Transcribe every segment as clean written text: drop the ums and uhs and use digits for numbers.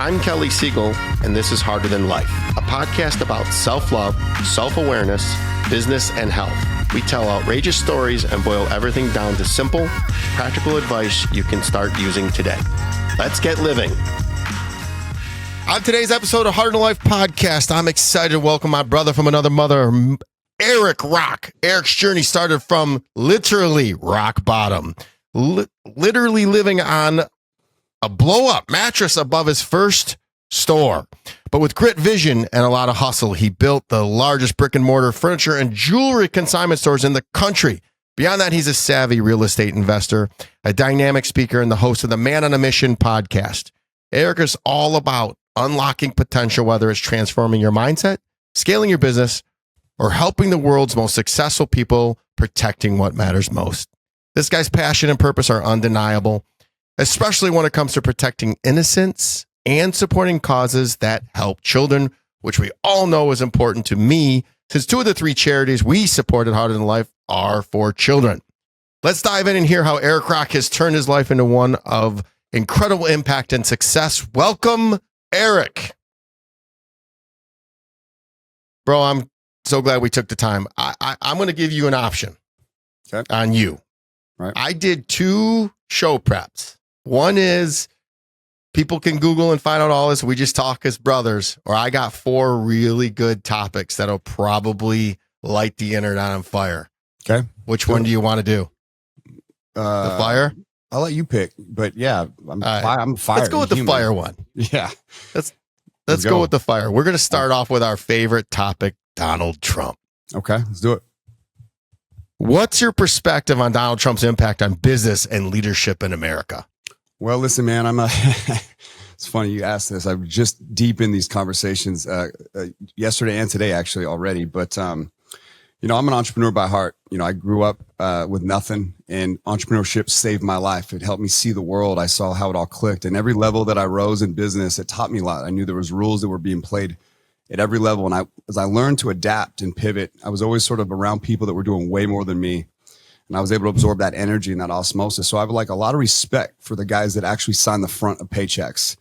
I'm Kelly Siegel, and this is Harder Than Life, a podcast about self-love, self-awareness, business, and health. We tell outrageous stories and boil everything down to simple, practical advice you can start using today. Let's get living. On today's episode of Harder Than Life podcast, I'm excited to welcome my brother from another mother, Erik Rock. Erik's journey started from literally rock bottom, literally living on a blow-up mattress above his first store. But with grit, vision, and a lot of hustle, he built the largest brick-and-mortar furniture and jewelry consignment stores in the country. Beyond that, he's a savvy real estate investor, a dynamic speaker, and the host of the Man on a Mission podcast. Erik is all about unlocking potential, whether it's transforming your mindset, scaling your business, or helping the world's most successful people protecting what matters most. This guy's passion and purpose are undeniable, especially when it comes to protecting innocence and supporting causes that help children, which we all know is important to me, since 2 of the 3 charities we support at Harder Than Life are for children. Let's dive in and hear how Erik Rock has turned his life into one of incredible impact and success. Welcome, Erik. Bro, I'm so glad we took the time. I'm going to give you an option on you. Right. I did 2 show preps. One is people can Google and find out all this. We just talk as brothers. Or I got 4 really good topics that'll probably light the internet on fire. Okay. Which one do you want to do? The fire? I'll let you pick. But yeah, I'm fired. Let's go with the fire one. Yeah. Let's go with the fire. We're going to start off with our favorite topic, Donald Trump. Okay, let's do it. What's your perspective on Donald Trump's impact on business and leadership in America? Well, listen, man, it's funny you asked this. I'm just deep in these conversations yesterday and today, actually, already. But, I'm an entrepreneur by heart. I grew up with nothing, and entrepreneurship saved my life. It helped me see the world. I saw how it all clicked. And every level that I rose in business, it taught me a lot. I knew there was rules that were being played at every level. And as I learned to adapt and pivot, I was always sort of around people that were doing way more than me. And I was able to absorb that energy and that osmosis. So I have a lot of respect for the guys that actually sign the front of paychecks.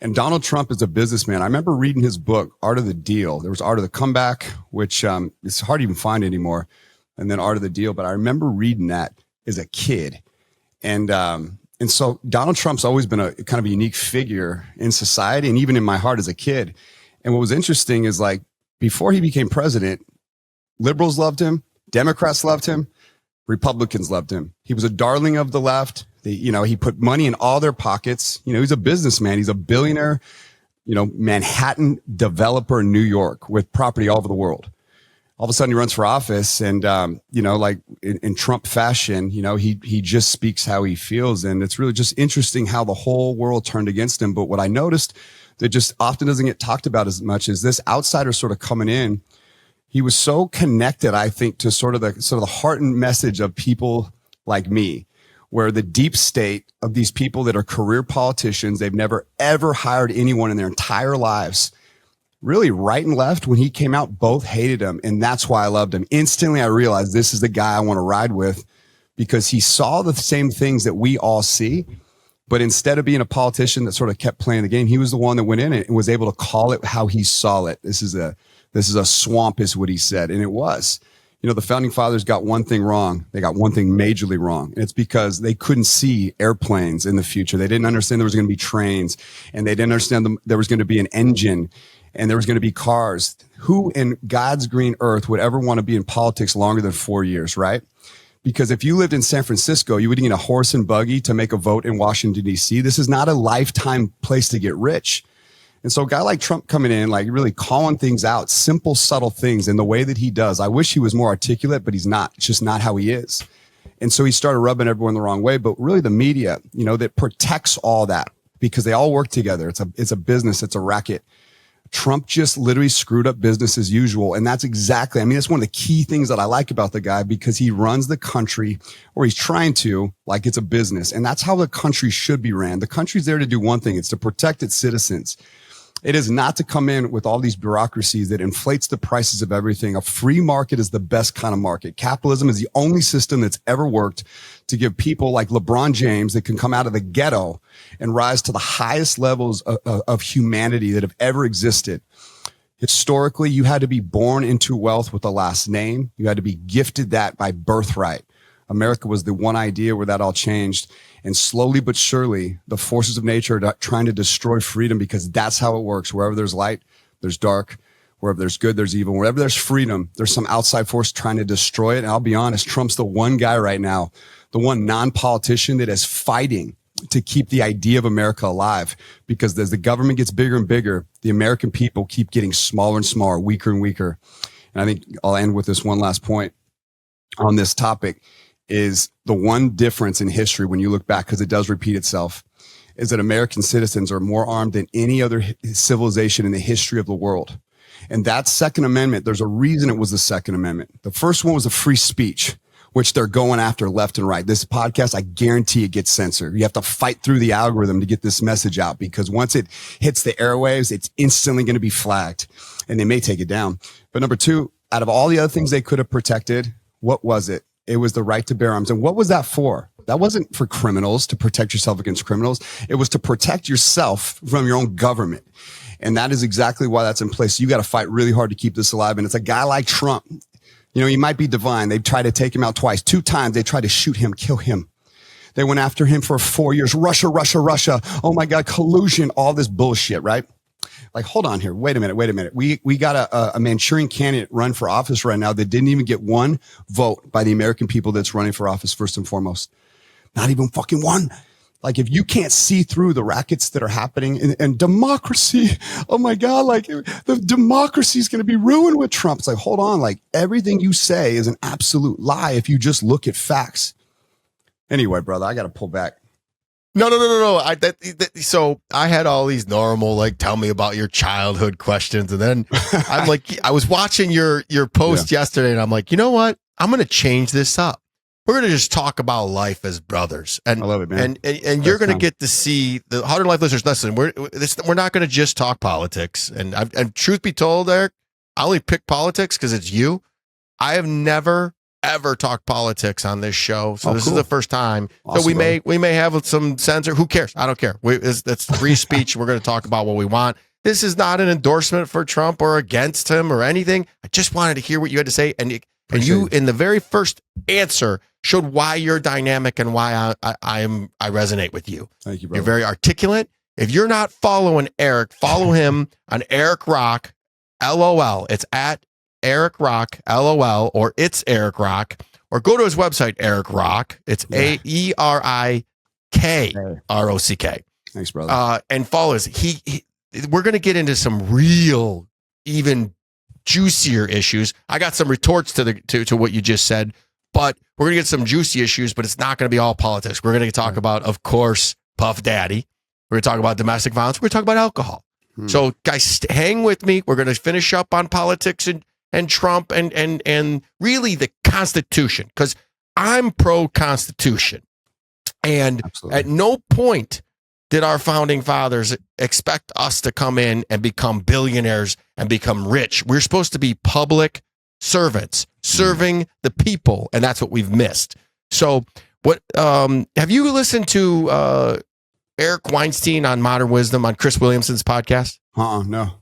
And Donald Trump is a businessman. I remember reading his book, Art of the Deal. There was Art of the Comeback, which it's hard to even find anymore. And then Art of the Deal. But I remember reading that as a kid. And so Donald Trump's always been a kind of a unique figure in society and even in my heart as a kid. And what was interesting is before he became president, liberals loved him, Democrats loved him, Republicans loved him. He was a darling of the left. He put money in all their pockets. He's a businessman. He's a billionaire, Manhattan developer in New York with property all over the world. All of a sudden he runs for office and, in Trump fashion, he just speaks how he feels. And it's really just interesting how the whole world turned against him. But what I noticed that just often doesn't get talked about as much is this outsider sort of coming in. He was so connected, I think, to sort of the heart and message of people like me, where the deep state of these people that are career politicians, they've never, ever hired anyone in their entire lives. Really, right and left, when he came out, both hated him. And that's why I loved him. Instantly, I realized this is the guy I want to ride with because he saw the same things that we all see. But instead of being a politician that sort of kept playing the game, he was the one that went in it and was able to call it how he saw it. This is a swamp is what he said. And it was. The founding fathers got one thing wrong. They got one thing majorly wrong. And it's because they couldn't see airplanes in the future. They didn't understand there was going to be trains, and they didn't understand there was going to be an engine, and there was going to be cars. Who in God's green earth would ever want to be in politics longer than 4 years, right? Because if you lived in San Francisco, you would need a horse and buggy to make a vote in Washington, D.C. This is not a lifetime place to get rich. And so a guy like Trump coming in, really calling things out, simple, subtle things in the way that he does. I wish he was more articulate, but he's not. It's just not how he is. And so he started rubbing everyone the wrong way. But really the media, that protects all that because they all work together. It's a business. It's a racket. Trump just literally screwed up business as usual. And that's that's one of the key things that I like about the guy because he runs the country, or he's trying to, like it's a business. And that's how the country should be ran. The country's there to do one thing. It's to protect its citizens. It is not to come in with all these bureaucracies that inflates the prices of everything. A free market is the best kind of market. Capitalism is the only system that's ever worked to give people like LeBron James that can come out of the ghetto and rise to the highest levels of humanity that have ever existed. Historically, you had to be born into wealth with a last name. You had to be gifted that by birthright. America was the one idea where that all changed. And slowly but surely, the forces of nature are trying to destroy freedom, because that's how it works. Wherever there's light, there's dark. Wherever there's good, there's evil. Wherever there's freedom, there's some outside force trying to destroy it. And I'll be honest, Trump's the one guy right now, the one non-politician that is fighting to keep the idea of America alive. Because as the government gets bigger and bigger, the American people keep getting smaller and smaller, weaker and weaker. And I think I'll end with this one last point on this topic. Is the one difference in history when you look back, because it does repeat itself, is that American citizens are more armed than any other civilization in the history of the world. And that Second Amendment, there's a reason it was the Second Amendment. The first one was a free speech, which they're going after left and right. This podcast, I guarantee it gets censored. You have to fight through the algorithm to get this message out, because once it hits the airwaves, it's instantly going to be flagged, and they may take it down. But number two, out of all the other things they could have protected, what was it? It was the right to bear arms. And what was that for? That wasn't for criminals, to protect yourself against criminals. It was to protect yourself from your own government. And that is exactly why that's in place. You got to fight really hard to keep this alive. And it's a guy like Trump. You know, he might be divine. They've tried to take him out twice. 2 times they tried to shoot him, kill him. They went after him for 4 years. Russia. Oh my God, collusion, all this bullshit, right? Like, hold on here. Wait a minute. We got a Manchurian candidate run for office right now that didn't even get one vote by the American people that's running for office, first and foremost. Not even fucking one. Like, if you can't see through the rackets that are happening and democracy, oh my God, like the democracy is going to be ruined with Trump. It's like, hold on. Like, everything you say is an absolute lie if you just look at facts. Anyway, brother, I got to pull back. No. So I had all these normal, like, tell me about your childhood questions. And then I'm like, I was watching your post yesterday, and I'm like, you know what? I'm going to change this up. We're going to just talk about life as brothers. And I love it, man. And you're going to get to see the Harder Life listeners. Listen, we're not going to just talk politics. And truth be told, Eric, I only pick politics because it's you. I have never ever talk politics on this show, so this is the first time. Awesome, so we may have some censor. Who cares? I don't care. That's free speech. We're going to talk about what we want. This is not an endorsement for Trump or against him or anything. I just wanted to hear what you had to say, and you in the very first answer showed why you're dynamic and why I resonate with you. Thank you, brother. You're very articulate. If you're not following Eric, follow him on Erik Rock, LOL. It's at Erik Rock, LOL, or it's Erik Rock, or go to his website, Erik Rock. It's AERIKROCK. Thanks, brother. And follow us. We're going to get into some real, even juicier issues. I got some retorts to what you just said, but we're going to get some juicy issues, but it's not going to be all politics. We're going to talk about, of course, Puff Daddy. We're going to talk about domestic violence. We're going to talk about alcohol. So guys, hang with me. We're going to finish up on politics and Trump and really the Constitution, because I'm pro-Constitution. And Absolutely. At no point did our founding fathers expect us to come in and become billionaires and become rich. We're supposed to be public servants serving the people, and that's what we've missed. So what have you listened to Eric Weinstein on Modern Wisdom on Chris Williamson's podcast? No.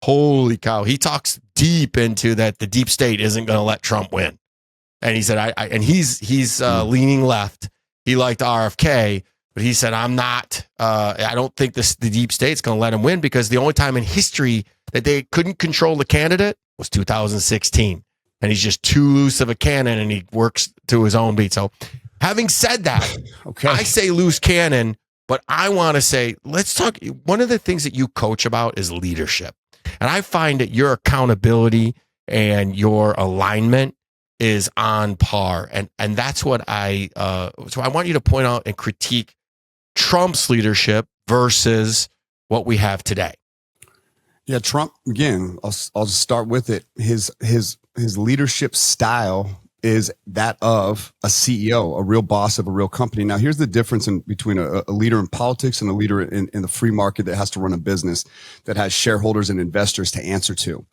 Holy cow. He talks deep into that the deep state isn't going to let Trump win. And he said, he's leaning left. He liked RFK, but he said, I don't think the deep state's going to let him win, because the only time in history that they couldn't control the candidate was 2016. And he's just too loose of a cannon, and he works to his own beat. So having said that, I say loose cannon, but I want to say, let's talk. One of the things that you coach about is leadership. And I find that your accountability and your alignment is on par. And that's what so I want you to point out and critique Trump's leadership versus what we have today. Yeah, Trump, again, I'll just start with it. His leadership style is that of a CEO, a real boss of a real company. Now, here's the difference between a leader in politics and a leader in the free market that has to run a business that has shareholders and investors to answer to.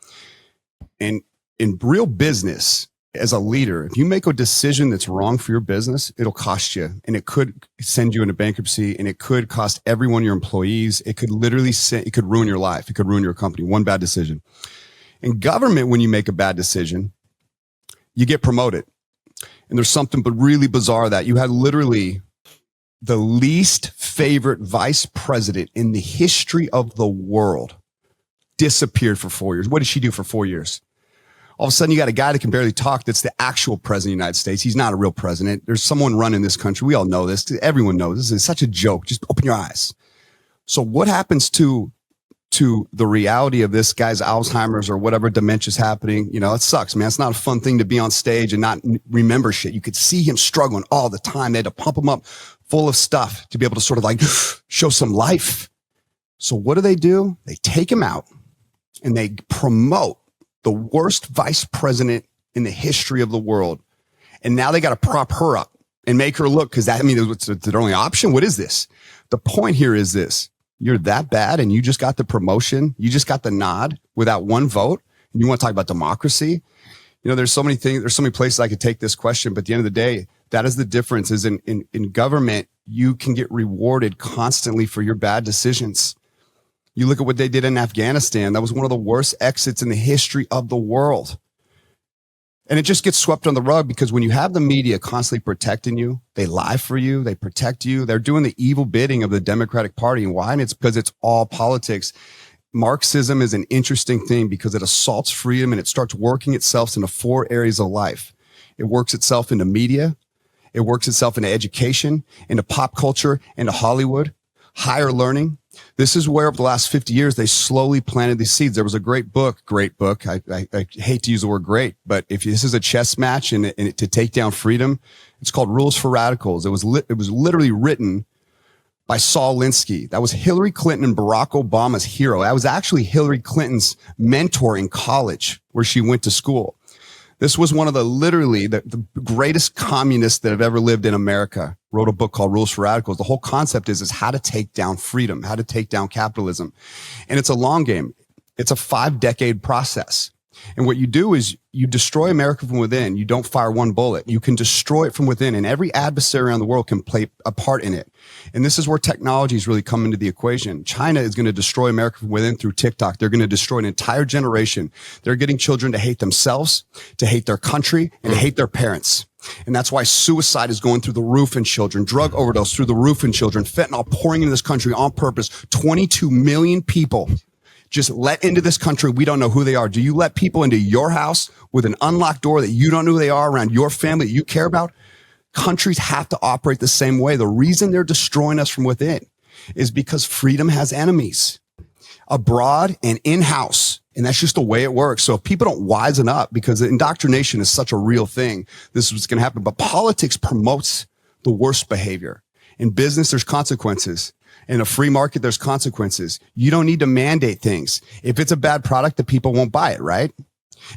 And in real business, as a leader, if you make a decision that's wrong for your business, it'll cost you, and it could send you into bankruptcy, and it could cost every one of your employees. It could literally it could ruin your life. It could ruin your company. One bad decision. In government, when you make a bad decision, you get promoted. And there's something but really bizarre that you had literally the least favorite vice president in the history of the world disappeared for 4 years. What did she do for 4 years? All of a sudden, you got a guy that can barely talk that's the actual president of the United States. He's not a real president. There's someone running this country. We all know this. Everyone knows this. It's such a joke. Just open your eyes. So what happens to the reality of this guy's Alzheimer's or whatever dementia's happening? You know, it sucks, man. It's not a fun thing to be on stage and not remember shit. You could see him struggling all the time. They had to pump him up full of stuff to be able to sort of like show some life. So what do? They take him out and they promote the worst vice president in the history of the world. And now they got to prop her up and make her look, because it's their only option. What is this? The point here is this. You're that bad and you just got the promotion. You just got the nod without one vote. And you want to talk about democracy? You know, there's so many things, there's so many places I could take this question, but at the end of the day, that is the difference. Is in government, you can get rewarded constantly for your bad decisions. You look at what they did in Afghanistan. That was one of the worst exits in the history of the world. And it just gets swept on the rug because when you have the media constantly protecting you, they lie for you, they protect you. They're doing the evil bidding of the Democratic Party. And why? And it's because it's all politics. Marxism is an interesting thing because it assaults freedom and it starts working itself into 4 areas of life. It works itself into media. It works itself into education, into pop culture, into Hollywood, higher learning. This is where over the last 50 years, they slowly planted these seeds. There was a great book. I hate to use the word great, but if this is a chess match and to take down freedom, it's called Rules for Radicals. It was literally written by Saul Alinsky. That was Hillary Clinton and Barack Obama's hero. That was actually Hillary Clinton's mentor in college where she went to school. This was one of the greatest communists that have ever lived in America. Wrote a book called Rules for Radicals. The whole concept is how to take down freedom, how to take down capitalism. And it's a long game. It's a 5-decade process. And what you do is you destroy America from within. You don't fire one bullet. You can destroy it from within, and every adversary around the world can play a part in it. And this is where technology is really come into the equation. China is going to destroy America from within through TikTok. They're going to destroy an entire generation. They're getting children to hate themselves, to hate their country, and to hate their parents. And that's why suicide is going through the roof in children, drug overdose through the roof in children, fentanyl pouring into this country on purpose. 22 million people just let into this country. We don't know who they are. Do you let people into your house with an unlocked door that you don't know who they are around your family that you care about? Countries have to operate the same way. The reason they're destroying us from within is because freedom has enemies abroad and in-house. And that's just the way it works. So if people don't wisen up, because indoctrination is such a real thing, this is what's going to happen. But politics promotes the worst behavior. In business, there's consequences. In a free market, there's consequences. You don't need to mandate things. If it's a bad product, the people won't buy it, right?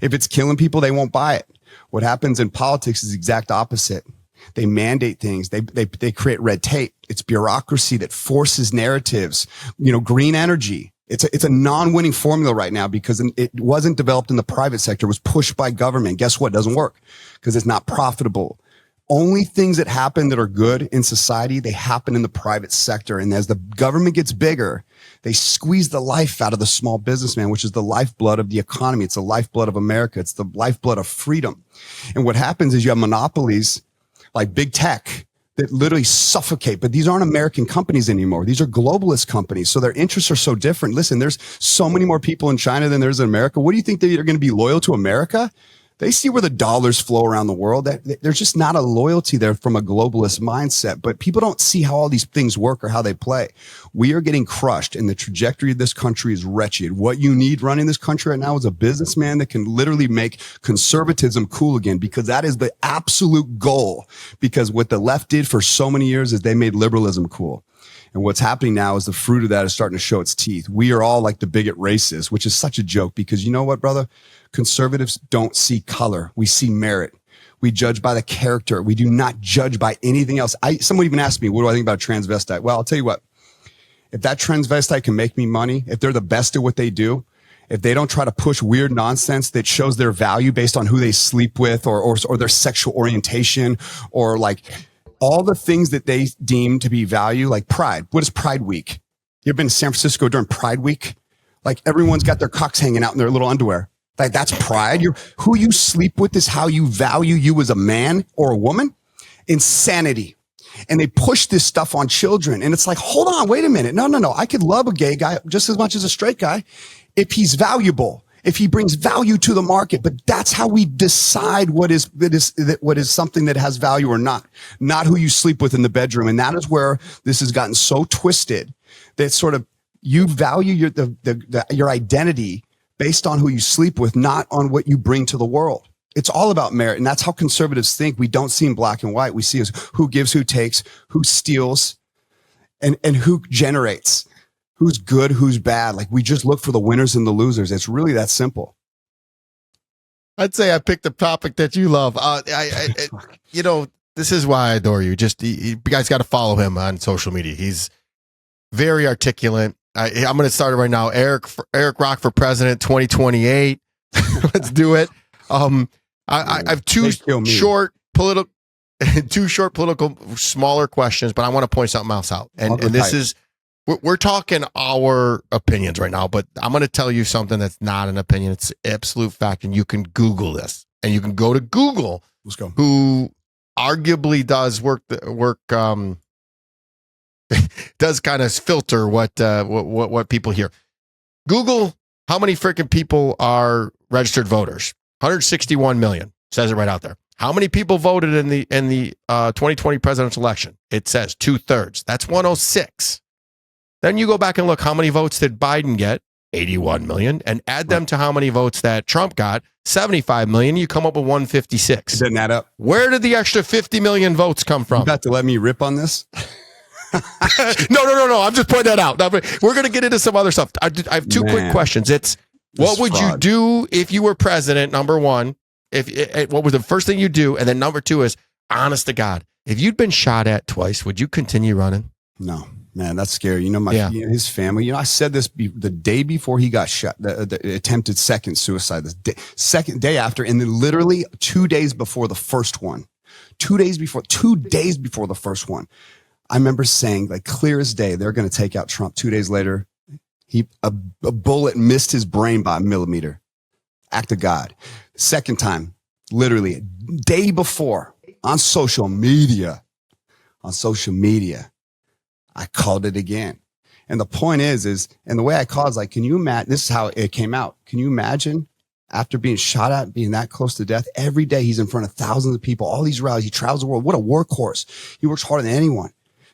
If it's killing people, they won't buy it. What happens in politics is the exact opposite. They mandate things. They create red tape. It's bureaucracy that forces narratives. You know, green energy. It's a non-winning formula right now because it wasn't developed in the private sector. It was pushed by government. Guess what? It doesn't work because it's not profitable. Only things that happen that are good in society, they happen in the private sector. And as the government gets bigger, they squeeze the life out of the small businessman, which is the lifeblood of the economy. It's the lifeblood of America. It's the lifeblood of freedom. And what happens is you have monopolies like big tech that literally suffocate. But these aren't American companies anymore. These are globalist companies. So their interests are so different. Listen, there's so many more people in China than there's in America. What do you think they are going to be loyal to America? They see where the dollars flow around the world. There's just not a loyalty there from a globalist mindset. But people don't see how all these things work or how they play. We are getting crushed, and the trajectory of this country is wretched. What you need running this country right now is a businessman that can literally make conservatism cool again, because that is the absolute goal. Because what the left did for so many years is they made liberalism cool. And what's happening now is the fruit of that is starting to show its teeth. We are all like the bigot racists, which is such a joke because you know what, brother? Conservatives don't see color. We see merit. We judge by the character. We do not judge by anything else. Someone even asked me, what do I think about a transvestite? Well, I'll tell you what, if that transvestite can make me money, if they're the best at what they do, if they don't try to push weird nonsense that shows their value based on who they sleep with or their sexual orientation or like all the things that they deem to be value, like Pride. What is Pride Week? You ever been to San Francisco during Pride Week? Like everyone's got their cocks hanging out in their little underwear. Like that's pride. Who you sleep with is how you value you as a man or a woman. Insanity. And they push this stuff on children. And it's like, hold on, wait a minute. No. I could love a gay guy just as much as a straight guy if he's valuable, if he brings value to the market. But that's how we decide what is something that has value or not who you sleep with in the bedroom. And that is where this has gotten so twisted that sort of you value your identity based on who you sleep with, not on what you bring to the world. It's all about merit. And that's how conservatives think. We don't see in black and white. We see as who gives, who takes, who steals, and who generates, who's good, who's bad. Like we just look for the winners and the losers. It's really that simple. I'd say I picked a topic that you love. This is why I adore you. You guys got to follow him on social media. He's very articulate. I'm going to start it right now. Erik Rock for president 2028. Let's do it. I have two short political, smaller questions, but I want to point something else out. And this is, we're talking our opinions right now, but I'm going to tell you something that's not an opinion. It's absolute fact. And you can Google this, and you can go to Google. Let's go. Who arguably does work, does kind of filter what people hear. Google how many freaking people are registered voters. 161 million, says it right out there. How many people voted in the 2020 presidential election? It says 2/3. That's 106. Then you go back and look, how many votes did Biden get? 81 million, and add them to how many votes that Trump got, 75 million. You come up with 156. Doesn't add up. Where did the extra 50 million votes come from? You got to let me rip on this. No. I'm just pointing that out. We're going to get into some other stuff. I have two quick questions. It's what would you do if you were president? Number one, what was the first thing you do? And then number two is, honest to God, if you'd been shot at twice, would you continue running? No, man, that's scary. His family. I said this the day before he got shot, the attempted second suicide, second day after, and then literally 2 days before the first one. 2 days before the first one. I remember saying, like clear as day, they're going to take out Trump. 2 days later, a bullet missed his brain by a millimeter. Act of God. Second time, literally a day before, on social media, I called it again. And the point is, and the way I called is like, can you imagine? This is how it came out. Can you imagine after being shot at, being that close to death? Every day he's in front of thousands of people, all these rallies. He travels the world. What a workhorse. He works harder than anyone.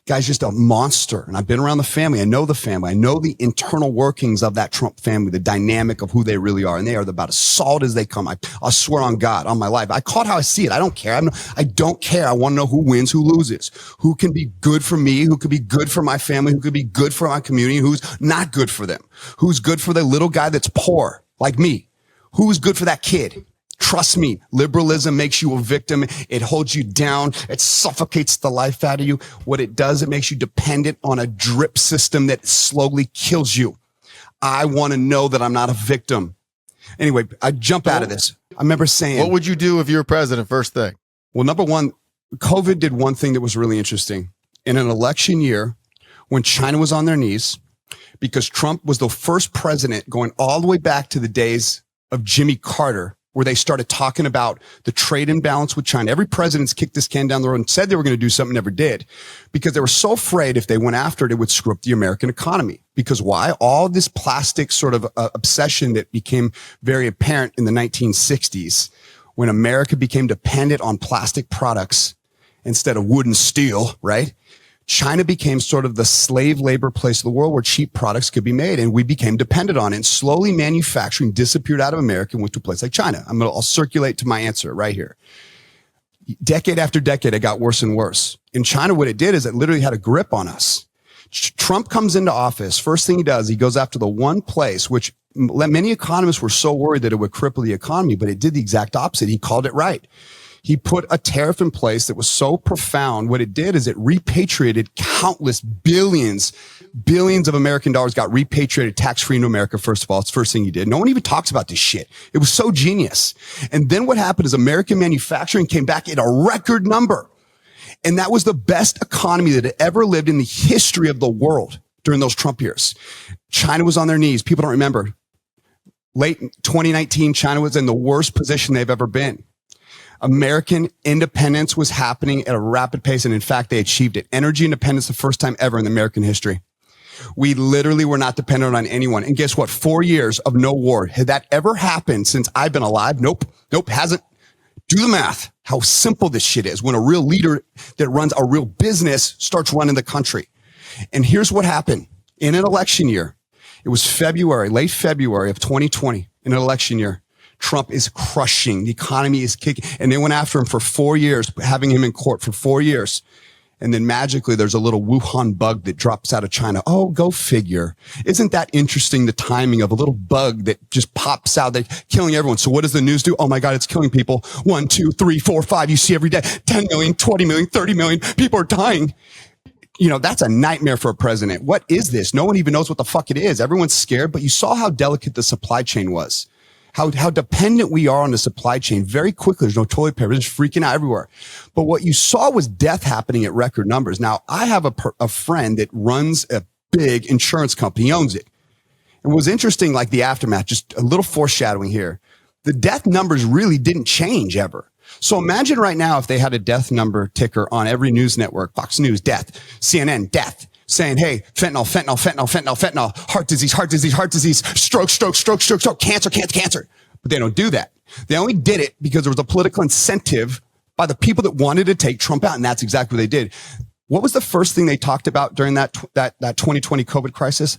Guy's just a monster. And I've been around the family. I know the family. I know the internal workings of that Trump family, the dynamic of who they really are. And they are about as solid as they come. I'll swear on God, on my life. I call it how I see it. I don't care. I don't care. I want to know who wins, who loses, who can be good for me, who could be good for my family, who could be good for my community, who's not good for them, who's good for the little guy that's poor, like me, who's good for that kid. Trust me, liberalism makes you a victim. It holds you down. It suffocates the life out of you. What it does, it makes you dependent on a drip system that slowly kills you. I want to know that I'm not a victim. Anyway, I jump out of this. I remember saying, what would you do if you were president? First thing. Well, number one, COVID did one thing that was really interesting. In an election year, when China was on their knees, because Trump was the first president going all the way back to the days of Jimmy Carter, where they started talking about the trade imbalance with China. Every president's kicked this can down the road and said they were going to do something, never did, because they were so afraid if they went after it, it would screw up the American economy. Because why? All this plastic sort of obsession that became very apparent in the 1960s when America became dependent on plastic products instead of wood and steel, right? China became sort of the slave labor place of the world where cheap products could be made, and we became dependent on it. And slowly manufacturing disappeared out of America and went to a place like China. I'll circulate to my answer right here. Decade after decade, it got worse and worse. In China, what it did is it literally had a grip on us. Trump comes into office. First thing he does, he goes after the one place, which many economists were so worried that it would cripple the economy, but it did the exact opposite. He called it right. He put a tariff in place that was so profound. What it did is it repatriated countless billions of American dollars got repatriated tax-free into America. First of all, it's the first thing he did. No one even talks about this shit. It was so genius. And then what happened is American manufacturing came back at a record number. And that was the best economy that had ever lived in the history of the world during those Trump years. China was on their knees. People don't remember. Late 2019, China was in the worst position they've ever been. American independence was happening at a rapid pace. And in fact, they achieved it. Energy independence, the first time ever in American history. We literally were not dependent on anyone. And guess what? 4 years of no war. Had that ever happened since I've been alive? Nope. Hasn't. Do the math. How simple this shit is when a real leader that runs a real business starts running the country. And here's what happened in an election year. It was late February of 2020, in an election year. Trump is crushing. The economy is kicking. And they went after him for 4 years, having him in court for 4 years. And then magically there's a little Wuhan bug that drops out of China. Oh, go figure. Isn't that interesting? The timing of a little bug that just pops out, that killing everyone. So what does the news do? Oh my God, it's killing people. 1, 2, 3, 4, 5. You see every day, 10 million, 20 million, 30 million people are dying. That's a nightmare for a president. What is this? No one even knows what the fuck it is. Everyone's scared, but you saw how delicate the supply chain was. How dependent we are on the supply chain. Very quickly, there's no toilet paper. It's freaking out everywhere. But what you saw was death happening at record numbers. Now, I have a friend that runs a big insurance company. He owns it. And what was interesting, like the aftermath, just a little foreshadowing here. The death numbers really didn't change ever. So imagine right now if they had a death number ticker on every news network, Fox News, death, CNN, death, saying, hey, fentanyl, heart disease, stroke, cancer. But they don't do that. They only did it because there was a political incentive by the people that wanted to take Trump out. And that's exactly what they did. What was the first thing they talked about during that 2020 COVID crisis?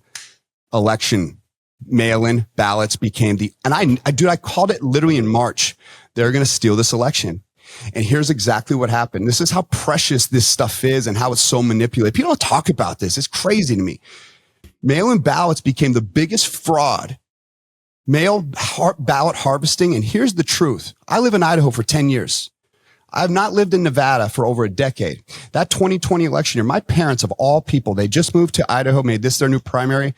Election. Mail-in ballots became I called it literally in March. They're going to steal this election. And here's exactly what happened. This is how precious this stuff is and how it's so manipulated. People don't talk about this. It's crazy to me. Mail-in ballots became the biggest fraud. Ballot harvesting. And here's the truth. I live in Idaho for 10 years. I have not lived in Nevada for over a decade. That 2020 election year, my parents of all people, they just moved to Idaho, made this their new primary.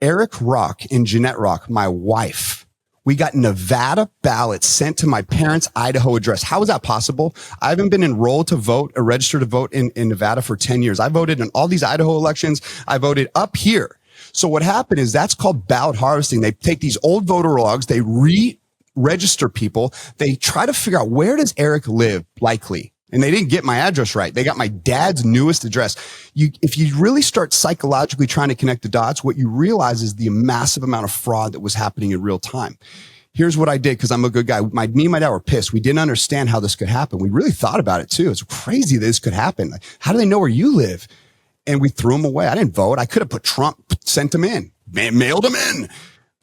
Erik Rock and Jeanette Rock, my wife, we got Nevada ballots sent to my parents' Idaho address. How is that possible? I haven't been enrolled to vote or registered to vote in Nevada for 10 years. I voted in all these Idaho elections. I voted up here. So what happened is that's called ballot harvesting. They take these old voter logs, they re-register people. They try to figure out, where does Erik live likely? And they didn't get my address right. They got my dad's newest address. If you really start psychologically trying to connect the dots, what you realize is the massive amount of fraud that was happening in real time. Here's what I did, because I'm a good guy. Me and my dad were pissed. We didn't understand how this could happen. We really thought about it too. It's crazy that this could happen. Like, how do they know where you live? And we threw them away. I didn't vote. I could have put Trump, sent him in, mailed him in.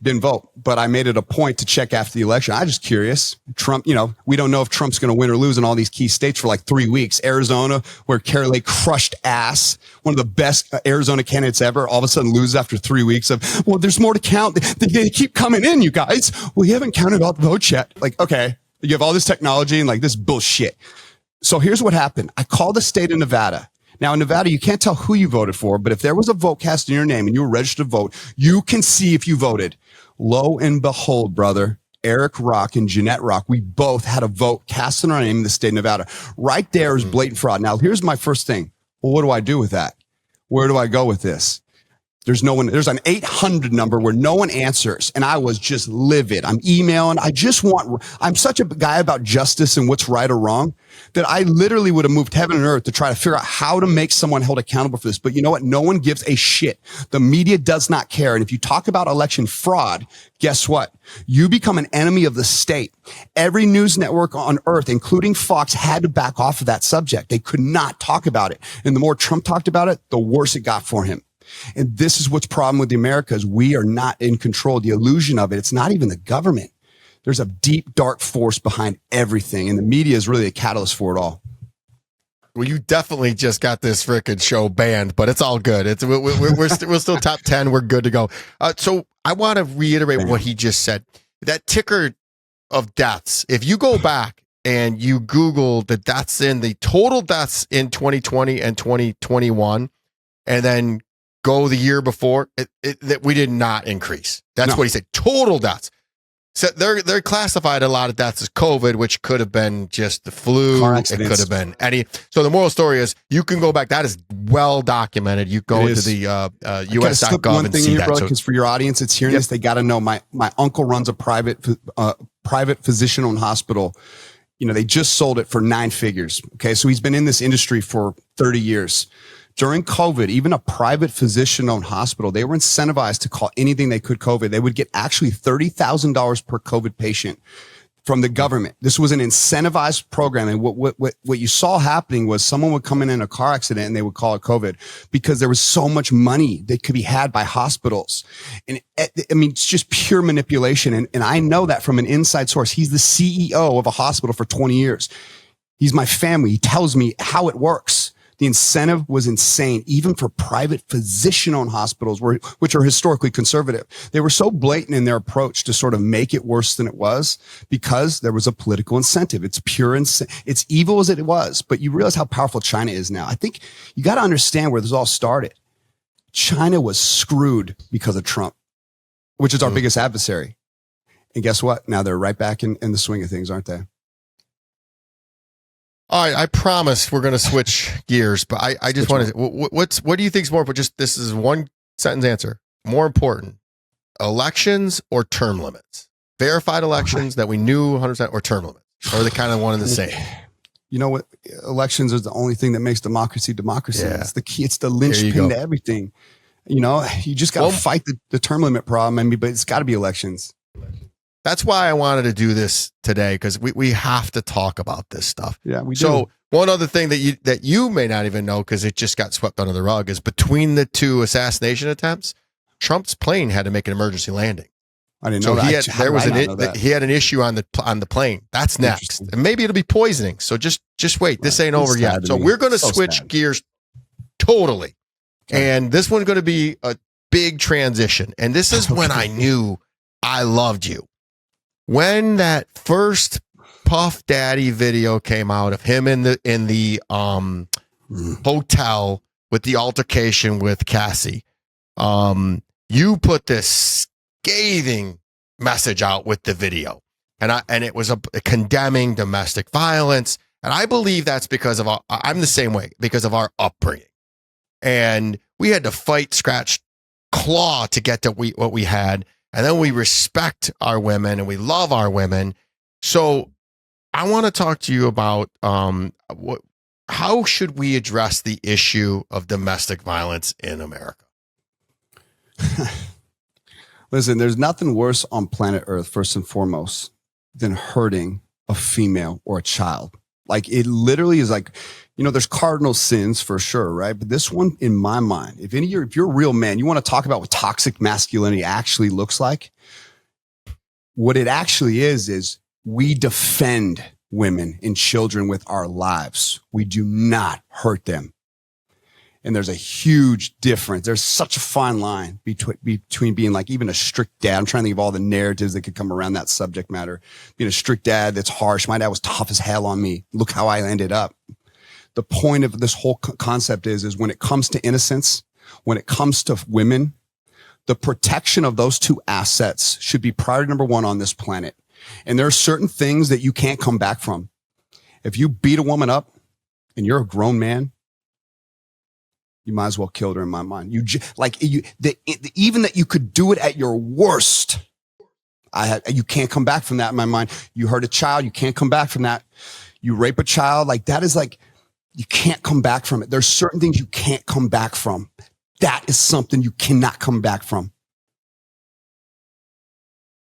Didn't vote, but I made it a point to check after the election. I'm just curious. Trump, we don't know if Trump's going to win or lose in all these key states for like 3 weeks. Arizona, where Carrie Lake crushed ass, one of the best Arizona candidates ever, all of a sudden loses after 3 weeks of, well, there's more to count. They keep coming in, you guys. Well, you haven't counted all the votes yet. Like, okay, you have all this technology and like this bullshit. So here's what happened. I called the state of Nevada. Now, in Nevada, you can't tell who you voted for, but if there was a vote cast in your name and you were registered to vote, you can see if you voted. Lo and behold, brother, Erik Rock and Jeanette Rock, we both had a vote cast in our name in the state of Nevada. Right there is blatant fraud. Now, here's my first thing. Well, what do I do with that? Where do I go with this? There's an 800 number where no one answers. And I was just livid. I'm emailing. I'm such a guy about justice and what's right or wrong that I literally would have moved heaven and earth to try to figure out how to make someone held accountable for this. But you know what? No one gives a shit. The media does not care. And if you talk about election fraud, guess what? You become an enemy of the state. Every news network on earth, including Fox, had to back off of that subject. They could not talk about it. And the more Trump talked about it, the worse it got for him. And this is what's problem with the Americas. We are not in control. The illusion of it. It's not even the government. There's a deep, dark force behind everything. And the media is really a catalyst for it all. Well, you definitely just got this frickin' show banned, but it's all good. We're still top 10. We're good to go. So I want to reiterate what he just said. That ticker of deaths, if you go back and you Google the total deaths in 2020 and 2021, and then go the year before, that we did not increase. That's what he said. Total deaths. So they're classified a lot of deaths as COVID, which could have been just the flu. It could have been any. So the moral story is you can go back. That is well documented. You go into the US.gov and see that. Because for your audience, it's hearing this. They got to know. My uncle runs a private physician-owned hospital. You know, they just sold it for 9 figures. Okay, so he's been in this industry for 30 years. During COVID, even a private physician-owned hospital, they were incentivized to call anything they could COVID. They would get actually $30,000 per COVID patient from the government. This was an incentivized program. And what you saw happening was someone would come in a car accident and they would call it COVID because there was so much money that could be had by hospitals. And I mean, it's just pure manipulation. And I know that from an inside source. He's the CEO of a hospital for 20 years. He's my family. He tells me how it works. The incentive was insane, even for private physician-owned hospitals, which are historically conservative. They were so blatant in their approach to sort of make it worse than it was because there was a political incentive. It's pure, it's evil as it was, but you realize how powerful China is now. I think you got to understand where this all started. China was screwed because of Trump, which is our biggest adversary. And guess what? Now they're right back in the swing of things, aren't they? All right, I promise we're going to switch gears, but I just wanted to, what do you think is more important? Just this is one sentence answer. More important, elections or term limits? Verified elections that we knew 100% or term limits? Or are they kind of one and the same? You know what? Elections is the only thing that makes democracy. Yeah. It's the key. It's the linchpin to everything. You know, you just got to fight the term limit problem. I mean, but it's got to be elections. That's why I wanted to do this today, because we have to talk about this stuff. Yeah, we do. So one other thing that you may not even know, because it just got swept under the rug, is between the 2 assassination attempts, Trump's plane had to make an emergency landing. I didn't know that. He had an issue on the plane. That's next, and maybe it'll be poisoning. So just wait. This ain't over yet. So we're going to switch gears totally, and this one's going to be a big transition. And this is when I knew I loved you. When that first Puff Daddy video came out of him in the hotel with the altercation with Cassie, you put this scathing message out with the video, and it was a condemning domestic violence, and I believe that's because of I'm the same way, because of our upbringing, and we had to fight, scratch, claw to get to what we had. And then we respect our women and we love our women. So I want to talk to you about how should we address the issue of domestic violence in America? Listen, there's nothing worse on planet Earth, first and foremost, than hurting a female or a child. Like, it literally is like, you know, there's cardinal sins for sure, right? But this one, in my mind, if you're a real man, you want to talk about what toxic masculinity actually looks like. What it actually is we defend women and children with our lives. We do not hurt them. And there's a huge difference. There's such a fine line between being like even a strict dad. I'm trying to think of all the narratives that could come around that subject matter. Being a strict dad that's harsh. My dad was tough as hell on me. Look how I ended up. The point of this whole concept is when it comes to innocence, when it comes to women, the protection of those 2 assets should be priority number 1 on this planet. And there are certain things that you can't come back from. If you beat a woman up and you're a grown man, you might as well kill her in my mind. Even that you could do it at your worst. You can't come back from that in my mind. You hurt a child. You can't come back from that. You rape a child. Like, that is like, you can't come back from it. There's certain things you can't come back from. That is something you cannot come back from.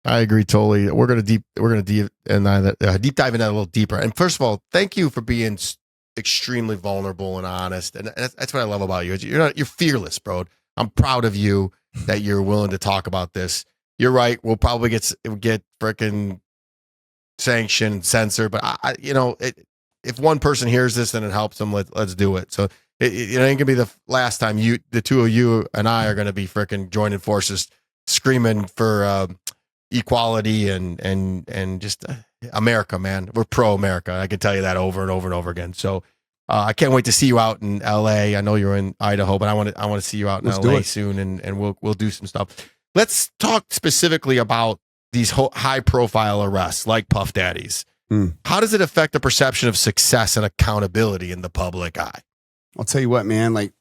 I agree totally. We're gonna deep dive into that a little deeper. And first of all, thank you for being extremely vulnerable and honest. And that's what I love about you. You're fearless, bro. I'm proud of you that you're willing to talk about this. You're right. We'll probably get freaking sanctioned and censored, but if one person hears this and it helps them, let's do it. So it ain't gonna be the last time the 2 of you and I are gonna be freaking joining forces, screaming for equality and just America, man. We're pro America. I can tell you that over and over and over again. So I can't wait to see you out in LA. I know you're in Idaho, but I want to see you out in LA soon, and we'll do some stuff. Let's talk specifically about these high profile arrests like Puff Daddy's. How does it affect the perception of success and accountability in the public eye? I'll tell you what, man, like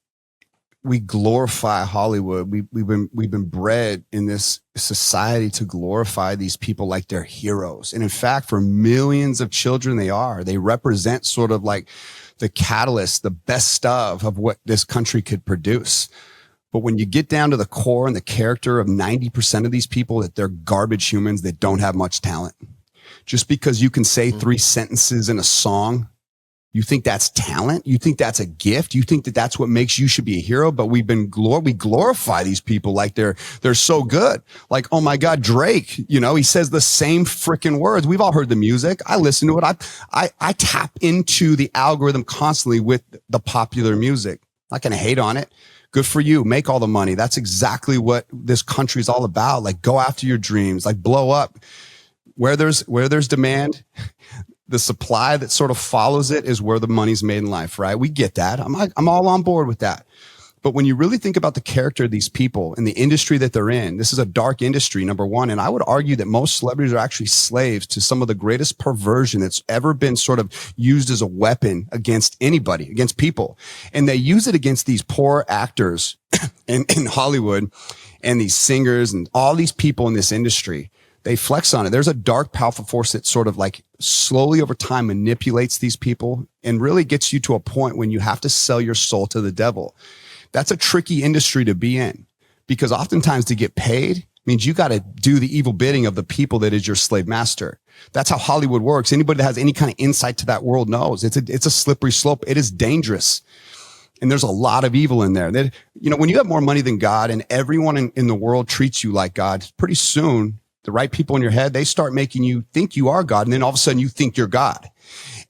we glorify Hollywood. We've been bred in this society to glorify these people like they're heroes. And in fact, for millions of children, they represent sort of like the catalyst, the best of what this country could produce. But when you get down to the core and the character of 90% of these people, that they're garbage humans that don't have much talent. Just because you can say 3 sentences in a song, you think that's talent? You think that's a gift? You think that that's what makes you should be a hero? But we glorify these people like they're so good. Like, oh my God, Drake, he says the same freaking words. We've all heard the music. I listen to it. I tap into the algorithm constantly with the popular music. Not going to hate on it. Good for you. Make all the money. That's exactly what this country is all about. Like, go after your dreams, like blow up. Where there's demand, the supply that sort of follows it is where the money's made in life, right? We get that. I'm all on board with that. But when you really think about the character of these people and the industry that they're in, this is a dark industry, number one. And I would argue that most celebrities are actually slaves to some of the greatest perversion that's ever been sort of used as a weapon against anybody, against people. And they use it against these poor actors in Hollywood and these singers and all these people in this industry. They flex on it. There's a dark, powerful force that sort of like slowly over time manipulates these people and really gets you to a point when you have to sell your soul to the devil. That's a tricky industry to be in, because oftentimes to get paid means you got to do the evil bidding of the people that is your slave master. That's how Hollywood works. Anybody that has any kind of insight to that world knows it's a slippery slope. It is dangerous. And there's a lot of evil in there. That, when you have more money than God and everyone in the world treats you like God, pretty soon the right people in your head, they start making you think you are God. And then all of a sudden you think you're God.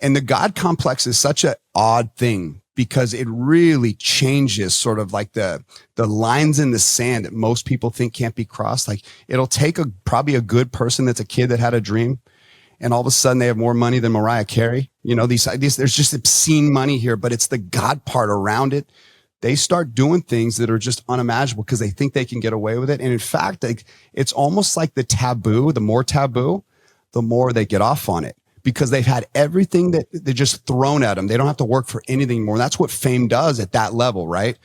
And the God complex is such an odd thing because it really changes sort of like the lines in the sand that most people think can't be crossed. Like it'll take probably a good person that's a kid that had a dream, and all of a sudden they have more money than Mariah Carey. These there's just obscene money here, but it's the God part around it. They start doing things that are just unimaginable because they think they can get away with it. And in fact, it's almost like the more taboo, the more they get off on it, because they've had everything that they're just thrown at them. They don't have to work for anything more. And that's what fame does at that level, right?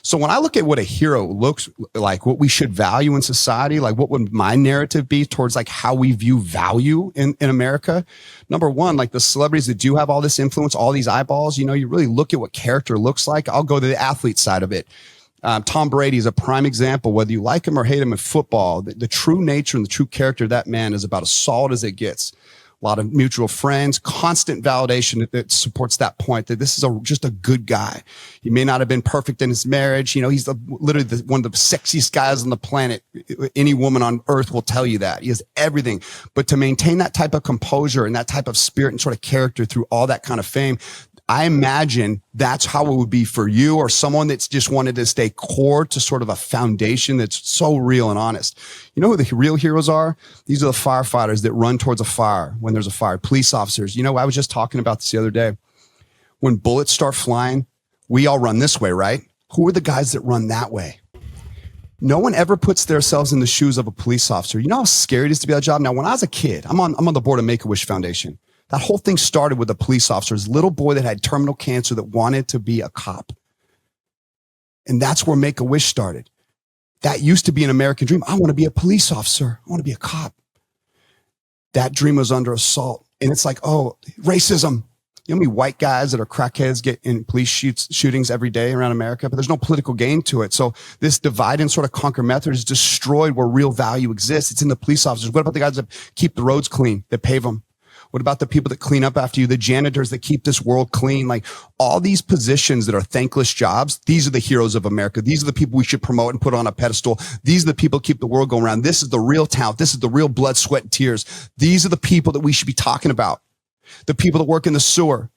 So when I look at what a hero looks like, what we should value in society, like what would my narrative be towards like how we view value in America? Number one, like the celebrities that do have all this influence, all these eyeballs, you really look at what character looks like. I'll go to the athlete side of it. Tom Brady is a prime example. Whether you like him or hate him in football, the true nature and the true character of that man is about as solid as it gets. A lot of mutual friends, constant validation that supports that point that this is just a good guy. He may not have been perfect in his marriage. He's literally one of the sexiest guys on the planet. Any woman on earth will tell you that. He has everything. But to maintain that type of composure and that type of spirit and sort of character through all that kind of fame, I imagine that's how it would be for you or someone that's just wanted to stay core to sort of a foundation that's so real and honest. You know who the real heroes are? These are the firefighters that run towards a fire when there's a fire. Police officers. I was just talking about this the other day. When bullets start flying, we all run this way, right? Who are the guys that run that way? No one ever puts themselves in the shoes of a police officer. You know how scary it is to be at a job? Now, when I was a kid, I'm on the board of Make-A-Wish Foundation. That whole thing started with a police officer, this little boy that had terminal cancer that wanted to be a cop. And that's where Make-A-Wish started. That used to be an American dream. I want to be a police officer. I want to be a cop. That dream was under assault. And it's like, oh, racism. You know how many white guys that are crackheads get in police shootings every day around America, but there's no political gain to it. So this divide and sort of conquer method is destroyed where real value exists. It's in the police officers. What about the guys that keep the roads clean, that pave them? What about the people that clean up after you, the janitors that keep this world clean? Like all these positions that are thankless jobs, these are the heroes of America. These are the people we should promote and put on a pedestal. These are the people that keep the world going around. This is the real talent. This is the real blood, sweat, and tears. These are the people that we should be talking about. The people that work in the sewer.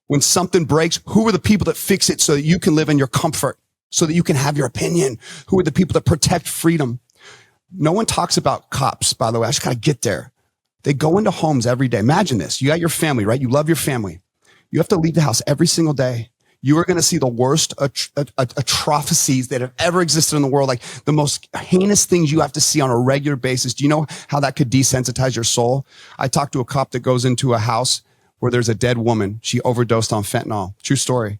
When something breaks, who are the people that fix it so that you can live in your comfort, so that you can have your opinion? Who are the people that protect freedom? No one talks about cops, by the way. I just got to get there. They go into homes every day. Imagine this. You got your family, right? You love your family. You have to leave the house every single day. You are going to see the worst atrocities that have ever existed in the world, like the most heinous things you have to see on a regular basis. Do you know how that could desensitize your soul? I talked to a cop that goes into a house where there's a dead woman. She overdosed on fentanyl. True story.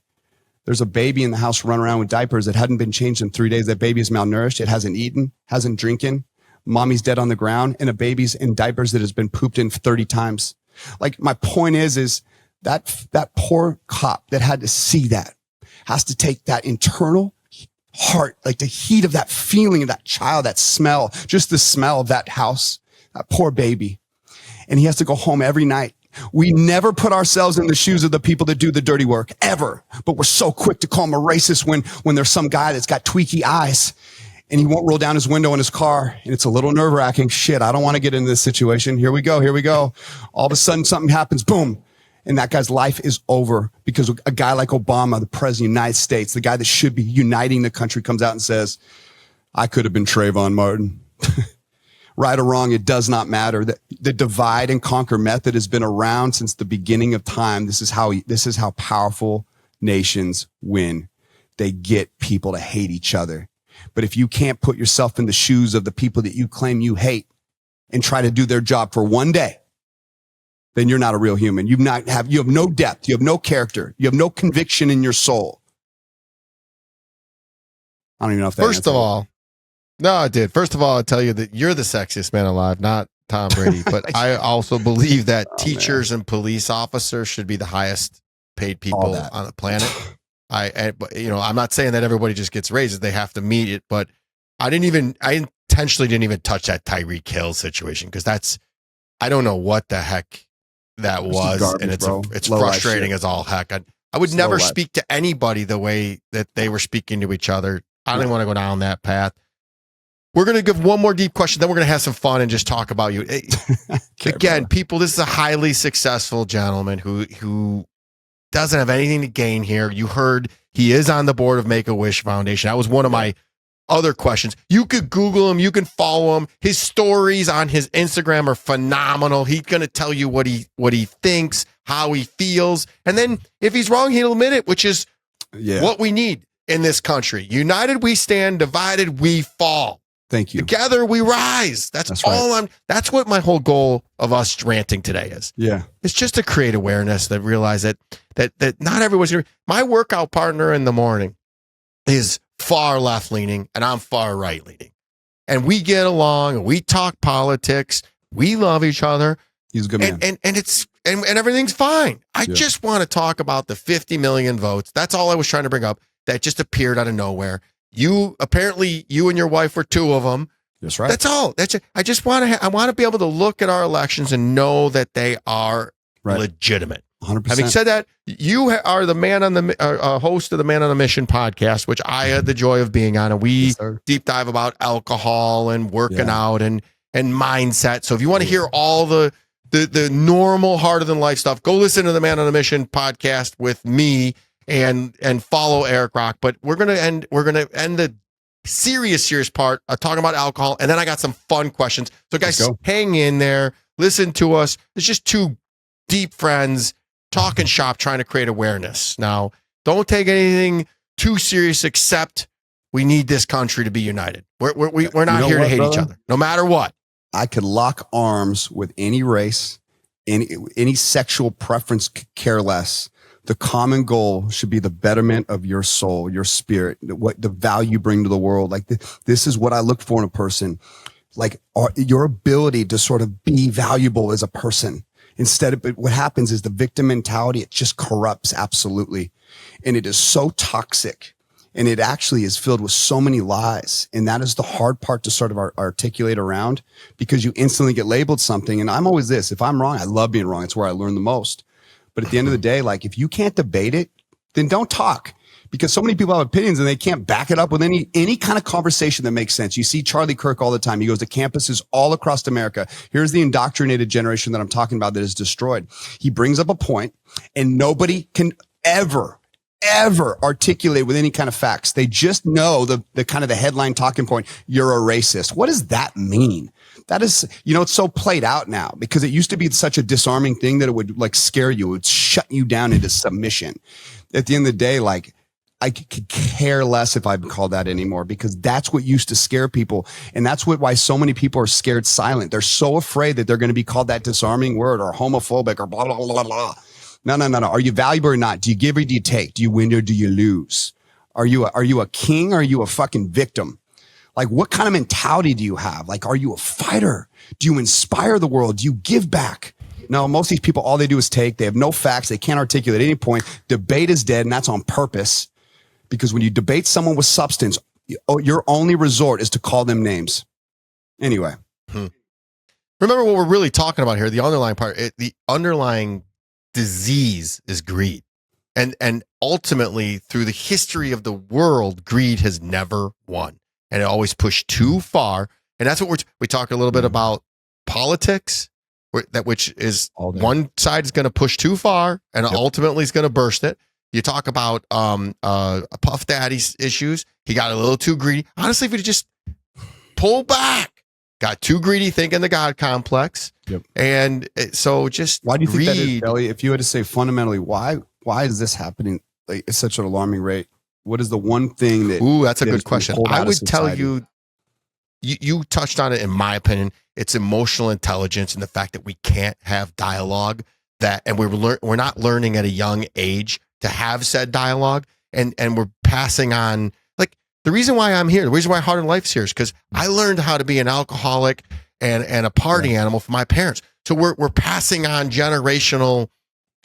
There's a baby in the house running around with diapers that hadn't been changed in 3 days. That baby is malnourished. It hasn't eaten, hasn't drinking. Mommy's dead on the ground, and a baby's in diapers that has been pooped in 30 times. Like, my point is that poor cop that had to see that has to take that internal heart, like the heat of that feeling of that child, that smell, just the smell of that house, that poor baby. And he has to go home every night. We never put ourselves in the shoes of the people that do the dirty work, ever. But we're so quick to call him a racist when there's some guy that's got tweaky eyes and he won't roll down his window in his car. And it's a little nerve-wracking. Shit, I don't want to get into this situation. Here we go. All of a sudden, something happens. Boom. And that guy's life is over because a guy like Obama, the president of the United States, the guy that should be uniting the country, comes out and says, I could have been Trayvon Martin. Right or wrong, it does not matter. The divide and conquer method has been around since the beginning of time. This is how powerful nations win. They get people to hate each other. But if you can't put yourself in the shoes of the people that you claim you hate and try to do their job for one day, then you're not a real human. You have no depth. You have no character. You have no conviction in your soul. I don't even know if that First of all, no, I did. First of all, I'll tell you that you're the sexiest man alive, not Tom Brady. But I also believe that teachers and police officers should be the highest paid people on the planet. I'm not saying that everybody just gets raises. They have to meet it. But I intentionally didn't even touch that Tyreek Hill situation because I don't know what the heck that was. Garbage, and it's frustrating as all heck. I would never speak to anybody the way that they were speaking to each other. I don't want to go down that path. We're going to give one more deep question, then we're going to have some fun and just talk about you. Again, people, this is a highly successful gentleman who doesn't have anything to gain here. You heard he is on the board of Make-A-Wish Foundation. That was one of my other questions. You could Google him. You can follow him. His stories on his Instagram are phenomenal. He's going to tell you what he thinks, how he feels. And then if he's wrong, he'll admit it, which is what we need in this country. United we stand, divided we fall. Thank you. Together we rise. That's all right. That's what my whole goal of us ranting today is. Yeah. It's just to create awareness that realize that not everyone's here. My workout partner in the morning is far left leaning and I'm far right leaning. And we get along and we talk politics. We love each other. He's a good man. And everything's fine. I just want to talk about the 50 million votes. That's all I was trying to bring up. That just appeared out of nowhere. You and your wife were two of them. That's right. That's all. I just want to be able to look at our elections and know that they are legitimate. 100%. Having said that, you are the man on the host of the Man on a Mission podcast, which I had the joy of being on, and we deep dive about alcohol and working out and mindset. So if you want to hear all the normal harder than life stuff, go listen to the Man on a Mission podcast with me. And follow Erik Rock, but we're gonna end the serious part talking about alcohol, and then I got some fun questions. So guys, hang in there, listen to us. It's just two deep friends talking shop, trying to create awareness. Now, don't take anything too serious, except we need this country to be united. We're not here to hate each other, no matter what. I could lock arms with any race, any sexual preference, care less. The common goal should be the betterment of your soul, your spirit, what the value you bring to the world. Like this is what I look for in a person, like your ability to sort of be valuable as a person. Instead of what happens is the victim mentality, it just corrupts absolutely. And it is so toxic and it actually is filled with so many lies. And that is the hard part to sort of articulate around because you instantly get labeled something. And I'm always this, if I'm wrong, I love being wrong. It's where I learn the most. But at the end of the day, like if you can't debate it, then don't talk because so many people have opinions and they can't back it up with any kind of conversation that makes sense. You see Charlie Kirk all the time. He goes to campuses all across America. Here's the indoctrinated generation that I'm talking about that is destroyed. He brings up a point and nobody can ever ever articulate with any kind of facts. They just know the kind of the headline talking point, you're a racist. What does that mean? That is, it's so played out now because it used to be such a disarming thing that it would like scare you. It would shut you down into submission. At the end of the day, like I could care less if I'd call that anymore because that's what used to scare people. And that's why so many people are scared silent. They're so afraid that they're going to be called that disarming word or homophobic or blah, blah, blah, blah. No. Are you valuable or not? Do you give or do you take? Do you win or do you lose? Are you a king or are you a fucking victim? Like, what kind of mentality do you have? Like, are you a fighter? Do you inspire the world? Do you give back? No, most of these people, all they do is take. They have no facts. They can't articulate any point. Debate is dead, and that's on purpose. Because when you debate someone with substance, your only resort is to call them names. Anyway. Remember what we're really talking about here, the underlying part, the underlying disease is greed. And ultimately, through the history of the world, greed has never won. And it always pushed too far. And that's what we talk a little bit about politics, which is one side is going to push too far and ultimately is going to burst it. You talk about Puff Daddy's issues. He got a little too greedy. Honestly, if he just pull back, got too greedy thinking the God complex. Yep. And so just why do you greed, think that is, Kelly? If you had to say fundamentally, why is this happening at such an alarming rate? What is the one thing that... Ooh, that's a good question. I would tell you, you touched on it, in my opinion. It's emotional intelligence and the fact that we can't have dialogue and we're not learning at a young age to have said dialogue. And we're passing on, like, the reason why I'm here, the reason why Heart and Life's here is because I learned how to be an alcoholic and a party animal from my parents. So we're passing on generational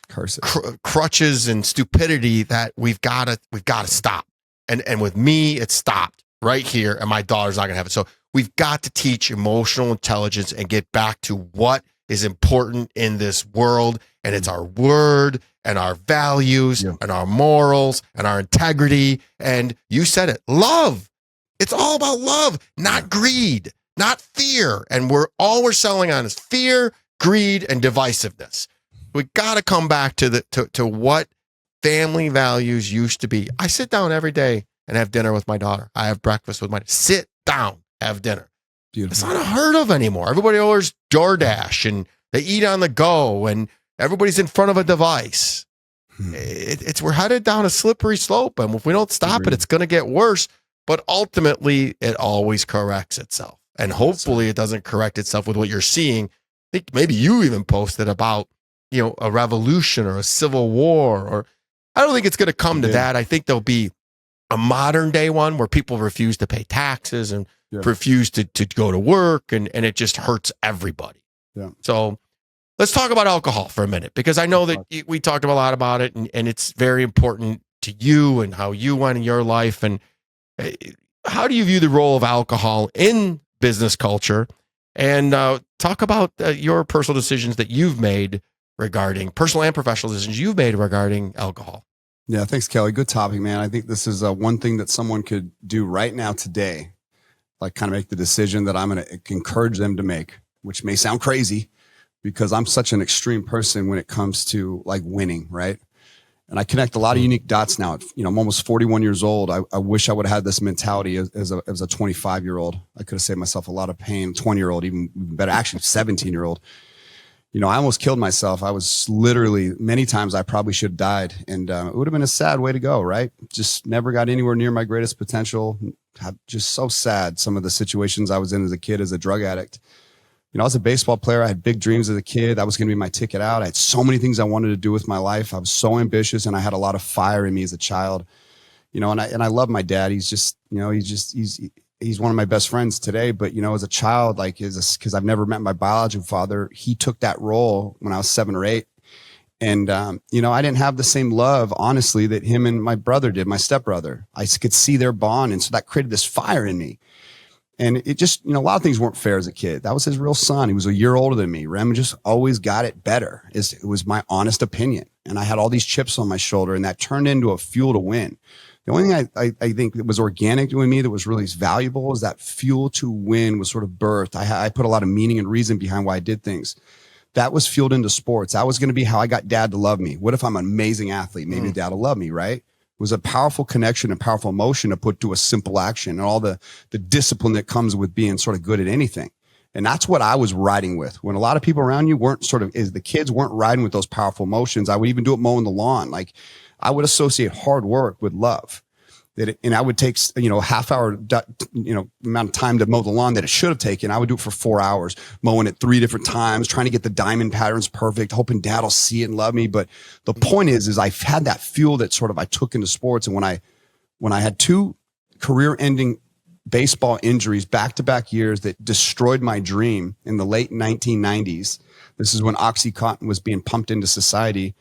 curses, crutches and stupidity that we've got to stop. And with me, it stopped right here, and my daughter's not gonna have it. So we've got to teach emotional intelligence and get back to what is important in this world, and it's our word and our values and our morals and our integrity. And you said it, love. It's all about love, not greed, not fear. And we're selling on is fear, greed, and divisiveness. We got to come back to what family values used to be. I sit down every day and have dinner with my daughter. I have breakfast with sit down, have dinner. Beautiful. It's not unheard of anymore. Everybody orders DoorDash and they eat on the go and everybody's in front of a device. We're headed down a slippery slope. And if we don't stop it, it's going to get worse. But ultimately, it always corrects itself. And hopefully it doesn't correct itself with what you're seeing. I think maybe you even posted about, a revolution or a civil war, or I don't think it's going to come to that. I think there'll be a modern day one where people refuse to pay taxes and refuse to go to work, and it just hurts everybody. Yeah. So let's talk about alcohol for a minute, because I know that we talked a lot about it, and it's very important to you and how you went in your life. And how do you view the role of alcohol in business culture? And talk about your personal decisions that you've made regarding personal and professional decisions you've made regarding alcohol. Yeah, thanks, Kelly. Good topic, man. I think this is one thing that someone could do right now today, like kind of make the decision that I'm going to encourage them to make, which may sound crazy because I'm such an extreme person when it comes to like winning, right? And I connect a lot of unique dots now. I'm almost 41 years old. I wish I would have had this mentality as a 25-year-old. I could have saved myself a lot of pain. 20-year-old, even better, actually 17-year-old. I almost killed myself. I was literally, many times I probably should have died, and it would have been a sad way to go, right? Just never got anywhere near my greatest potential. Just so sad, some of the situations I was in as a kid, as a drug addict. I was a baseball player. I had big dreams as a kid. That was going to be my ticket out. I had so many things I wanted to do with my life. I was so ambitious, and I had a lot of fire in me as a child. And I love my dad. He's just, he's one of my best friends today. But, as a child, because I've never met my biological father, he took that role when I was 7 or 8. And, I didn't have the same love, honestly, that him and my brother did, my stepbrother. I could see their bond. And so that created this fire in me. And it just, a lot of things weren't fair as a kid. That was his real son. He was a year older than me. Rem just always got it better. It was my honest opinion. And I had all these chips on my shoulder, and that turned into a fuel to win. The only thing I think that was organic with me that was really valuable was that fuel to win was sort of birthed. I put a lot of meaning and reason behind why I did things. That was fueled into sports. That was going to be how I got dad to love me. What if I'm an amazing athlete? Maybe dad will love me, right? was a powerful connection and powerful emotion to put to a simple action, and all the discipline that comes with being sort of good at anything. And that's what I was riding with. When a lot of people around you weren't the kids weren't riding with those powerful emotions. I would even do it mowing the lawn. Like, I would associate hard work with love. And I would take, half hour, amount of time to mow the lawn that it should have taken. I would do it for 4 hours, mowing it 3 different times, trying to get the diamond patterns perfect, hoping dad will see it and love me. But the point is I've had that fuel that sort of I took into sports. And when I had 2 career ending baseball injuries, back-to-back years, that destroyed my dream in the late 1990s. This is when Oxycontin was being pumped into society.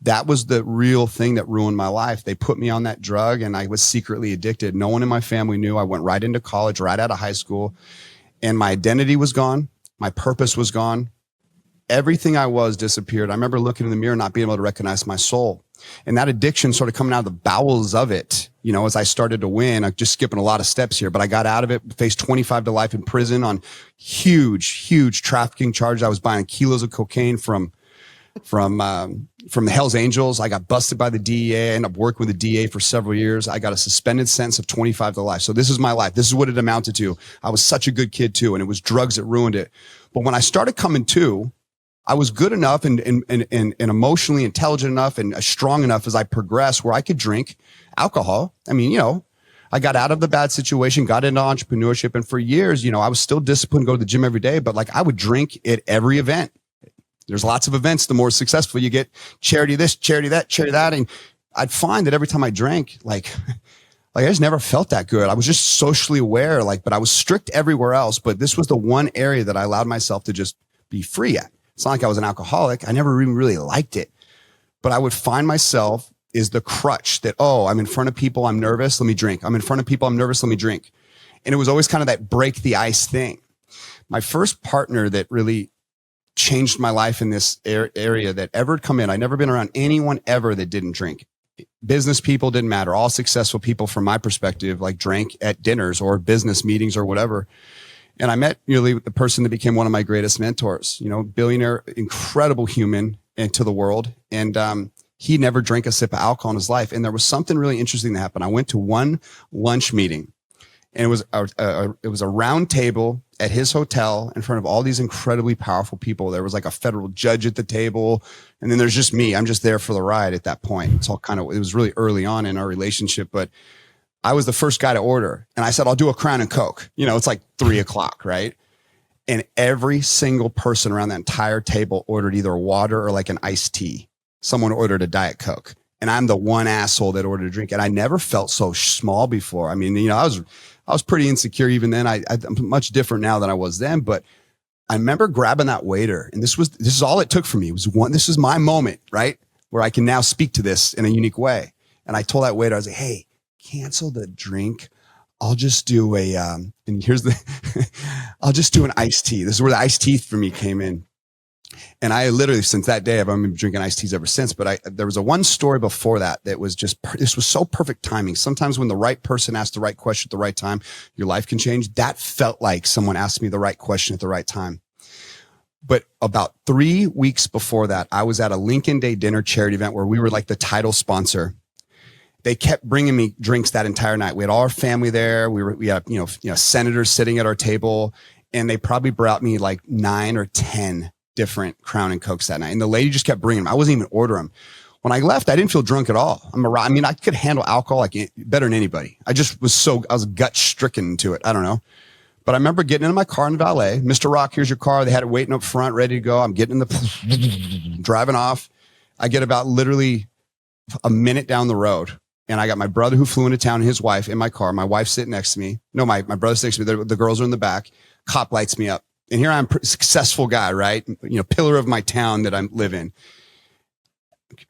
That was the real thing that ruined my life. They put me on that drug and I was secretly addicted. No one in my family knew. I went right into college, right out of high school, and my identity was gone. My purpose was gone. Everything I was disappeared. I remember looking in the mirror, not being able to recognize my soul. And that addiction sort of coming out of the bowels of it, as I started to win. I'm just skipping a lot of steps here, but I got out of it, faced 25 to life in prison on huge trafficking charges. I was buying kilos of cocaine from the Hells Angels. I got busted by the DEA. I ended up working with the DEA for several years. I got a suspended sentence of 25 to life. So this is my life. This is what it amounted to. I was such a good kid too, and it was drugs that ruined it. But when I started coming to, I was good enough and emotionally intelligent enough and strong enough as I progressed where I could drink alcohol. I mean, I got out of the bad situation, got into entrepreneurship. And for years, I was still disciplined, go to the gym every day, but like I would drink at every event. There's lots of events. The more successful you get, charity this, charity that, charity that. And I'd find that every time I drank, like I just never felt that good. I was just socially aware, but I was strict everywhere else. But this was the one area that I allowed myself to just be free at. It's not like I was an alcoholic. I never even really liked it, but I would find myself is the crutch that, I'm in front of people, I'm nervous, let me drink. I'm in front of people, I'm nervous, let me drink. And it was always kind of that break the ice thing. My first partner that really changed my life in this area that ever had come in, I'd never been around anyone ever that didn't drink. Business people didn't matter. All successful people from my perspective, drank at dinners or business meetings or whatever. And I met really the person that became one of my greatest mentors, billionaire, incredible human into the world. And he never drank a sip of alcohol in his life. And there was something really interesting that happened. I went to one lunch meeting, and it was a round table at his hotel in front of all these incredibly powerful people. There was like a federal judge at the table. And then there's just me. I'm just there for the ride at that point. It's all it was really early on in our relationship, but I was the first guy to order. And I said, I'll do a Crown and Coke. It's like 3:00, right? And every single person around that entire table ordered either water or like an iced tea. Someone ordered a Diet Coke. And I'm the one asshole that ordered a drink. And I never felt so small before. I mean, I was pretty insecure even then. I'm much different now than I was then. But I remember grabbing that waiter. And this is all it took for me. This is my moment, right? Where I can now speak to this in a unique way. And I told that waiter, I was like, hey, cancel the drink. I'll just do and here's I'll just do an iced tea. This is where the iced tea for me came in. And I literally, since that day, I've been drinking iced teas ever since. But there was one story before that was just, this was so perfect timing. Sometimes when the right person asks the right question at the right time, your life can change. That felt like someone asked me the right question at the right time. But about 3 weeks before that, I was at a Lincoln Day dinner charity event where we were like the title sponsor. They kept bringing me drinks that entire night. We had all our family there. We had senators sitting at our table, and they probably brought me like 9 or 10 different Crown and Cokes that night. And the lady just kept bringing them. I wasn't even ordering them. When I left, I didn't feel drunk at all. I could handle alcohol better than anybody. I was gut stricken to it. I don't know. But I remember getting into my car in valet. Mr. Rock, here's your car. They had it waiting up front, ready to go. I'm getting in driving off. I get about literally a minute down the road. And I got my brother who flew into town and his wife in my car. My wife's sitting next to me. No, my brother's next to me. The girls are in the back. Cop lights me up. And here I'm a successful guy, right? Pillar of my town that I live in.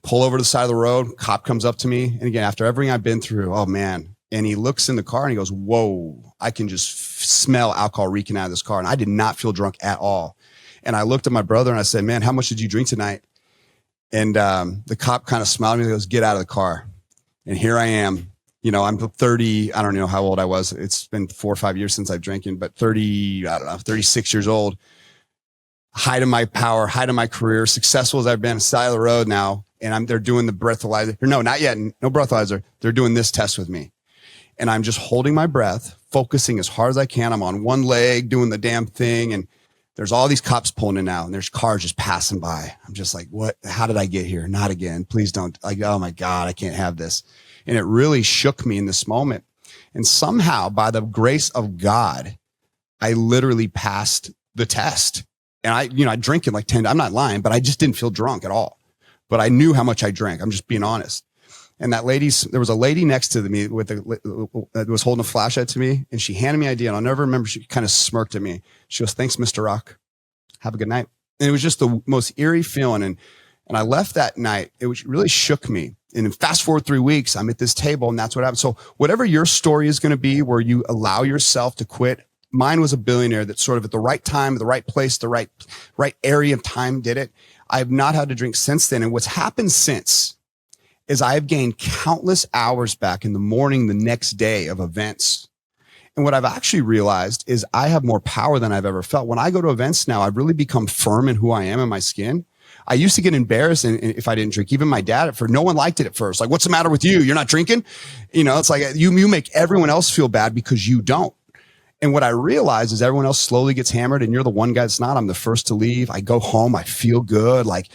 Pull over to the side of the road. Cop comes up to me. And again, after everything I've been through, oh man. And he looks in the car and he goes, whoa, I can just smell alcohol reeking out of this car. And I did not feel drunk at all. And I looked at my brother and I said, man, how much did you drink tonight? And the cop kind of smiled at me and goes, get out of the car. And here I am. I'm 30. I don't know how old I was. It's been 4 or 5 years since I've drinking, but 36 years old. Height of my power, height of my career, successful as I've been, side of the road now. and they're doing the breathalyzer. No, not yet. No breathalyzer. They're doing this test with me. And I'm just holding my breath, focusing as hard as I can. I'm on one leg doing the damn thing. And there's all these cops pulling in now and there's cars just passing by. I'm just like, what? How did I get here? Not again. Please don't. Like, oh my God, I can't have this. And it really shook me in this moment. And somehow by the grace of God, I literally passed the test. And I drink it like 10, I'm not lying, but I just didn't feel drunk at all. But I knew how much I drank. I'm just being honest. And there was a lady next to me that was holding a flashlight to me, and she handed me ID, and I'll never remember. She kind of smirked at me. She goes, "Thanks, Mr. Rock. Have a good night." And it was just the most eerie feeling. And I left that night. Really shook me. And fast forward 3 weeks, I'm at this table, and that's what happened. So whatever your story is going to be, where you allow yourself to quit. Mine was a billionaire that sort of at the right time, the right place, the right area of time did it. I have not had to drink since then. And what's happened since is I have gained countless hours back in the morning, the next day of events. And what I've actually realized is I have more power than I've ever felt. When I go to events now, I've really become firm in who I am in my skin. I used to get embarrassed if I didn't drink. Even my dad, no one liked it at first. Like, what's the matter with you? You're not drinking? It's like you make everyone else feel bad because you don't. And what I realize is everyone else slowly gets hammered and you're the one guy that's not. I'm the first to leave. I go home. I feel good. Like,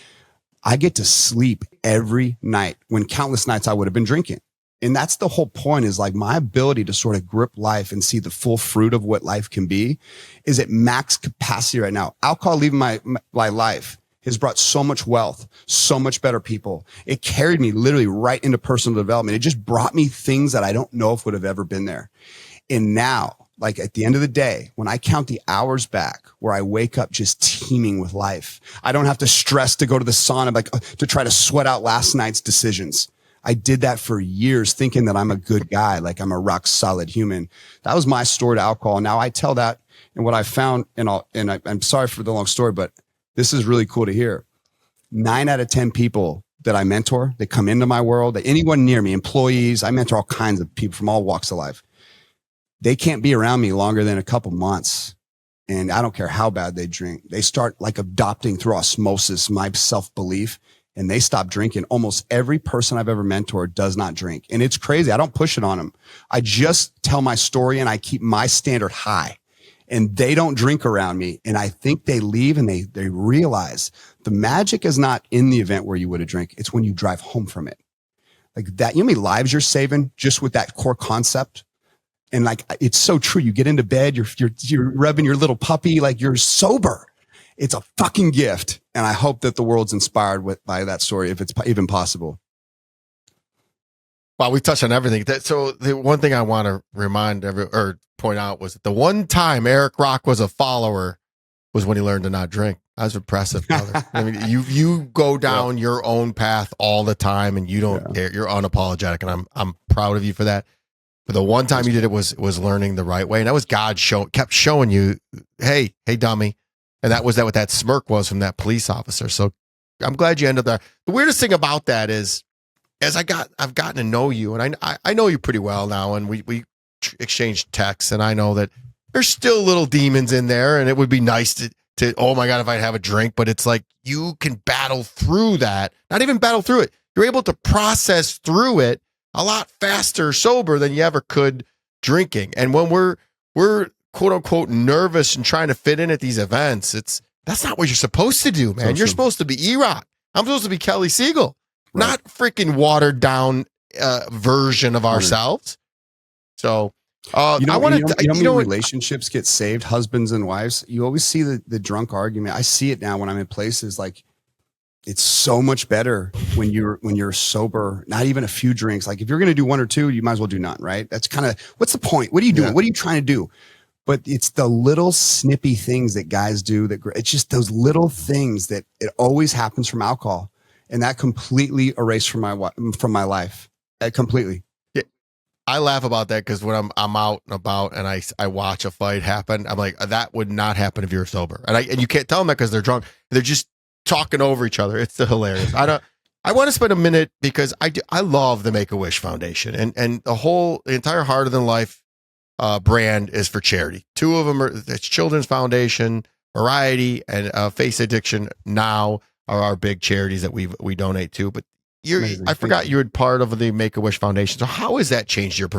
I get to sleep every night when countless nights I would have been drinking. And that's the whole point, is like my ability to sort of grip life and see the full fruit of what life can be is at max capacity right now. Alcohol leaving my life has brought so much wealth, so much better people. It carried me literally right into personal development. It just brought me things that I don't know if would have ever been there. And now, like at the end of the day, when I count the hours back where I wake up just teeming with life, I don't have to stress to go to the sauna, like to try to sweat out last night's decisions. I did that for years thinking that I'm a good guy, like I'm a rock solid human. That was my story to alcohol. Now I tell that, and what I found, I'm sorry for the long story, but this is really cool to hear. 9 out of 10 people that I mentor, that come into my world, that anyone near me, employees, I mentor all kinds of people from all walks of life. They can't be around me longer than a couple months. And I don't care how bad they drink. They start like adopting through osmosis my self-belief, and they stop drinking. Almost every person I've ever mentored does not drink. And it's crazy. I don't push it on them. I just tell my story and I keep my standard high, and they don't drink around me. And I think they leave and they realize the magic is not in the event where you would have drank. It's when you drive home from it. Like that, you know how many lives you're saving just with that core concept? And like, it's so true. You get into bed, you're rubbing your little puppy, like you're sober. It's a fucking gift. And I hope that the world's inspired by that story, if it's even possible. Wow, we touched on everything. So the one thing I want to remind or point out was that the one time Erik Rock was a follower was when he learned to not drink. That was impressive, brother. I mean, you go down your own path all the time, and you don't care. You're unapologetic, and I'm proud of you for that. But the one time you did it was learning the right way. And that was God kept showing you, hey, dummy. And that was what that smirk was from that police officer. So I'm glad you ended there. The weirdest thing about that is, as I've gotten to know you, and I know you pretty well now, and we exchanged texts, and I know that there's still little demons in there, and it would be nice to oh my God, if I'd have a drink, but it's like you can battle through that. Not even battle through it. You're able to process through it a lot faster sober than you ever could drinking. And when we're quote unquote nervous and trying to fit in at these events, that's not what you're supposed to do, man. You're supposed to be Erik. I'm supposed to be Kelly Siegel, not freaking watered down version of ourselves. So I want to, you know relationships get saved, husbands and wives. You always see the drunk argument. I see it now when I'm in places like, it's so much better when you're sober, not even a few drinks. Like if you're going to do one or two, you might as well do none, right? That's kind of, what's the point? What are you doing? What are you trying to do? But it's the little snippy things that guys do it's just those little things that it always happens from alcohol. And that completely erased from my life. Completely. Yeah. I laugh about that because when I'm out and about and I watch a fight happen, I'm like, that would not happen if you're sober. And you can't tell them that because they're drunk. They're just talking over each other. It's hilarious. I want to spend a minute because I love the Make-A-Wish Foundation, and the entire Harder Than Life brand is for charity. Two of them it's Children's Foundation, Variety, and Face Addiction Now are our big charities that we donate to. But Amazing. I forgot you were part of the Make-A-Wish Foundation. So how has that changed your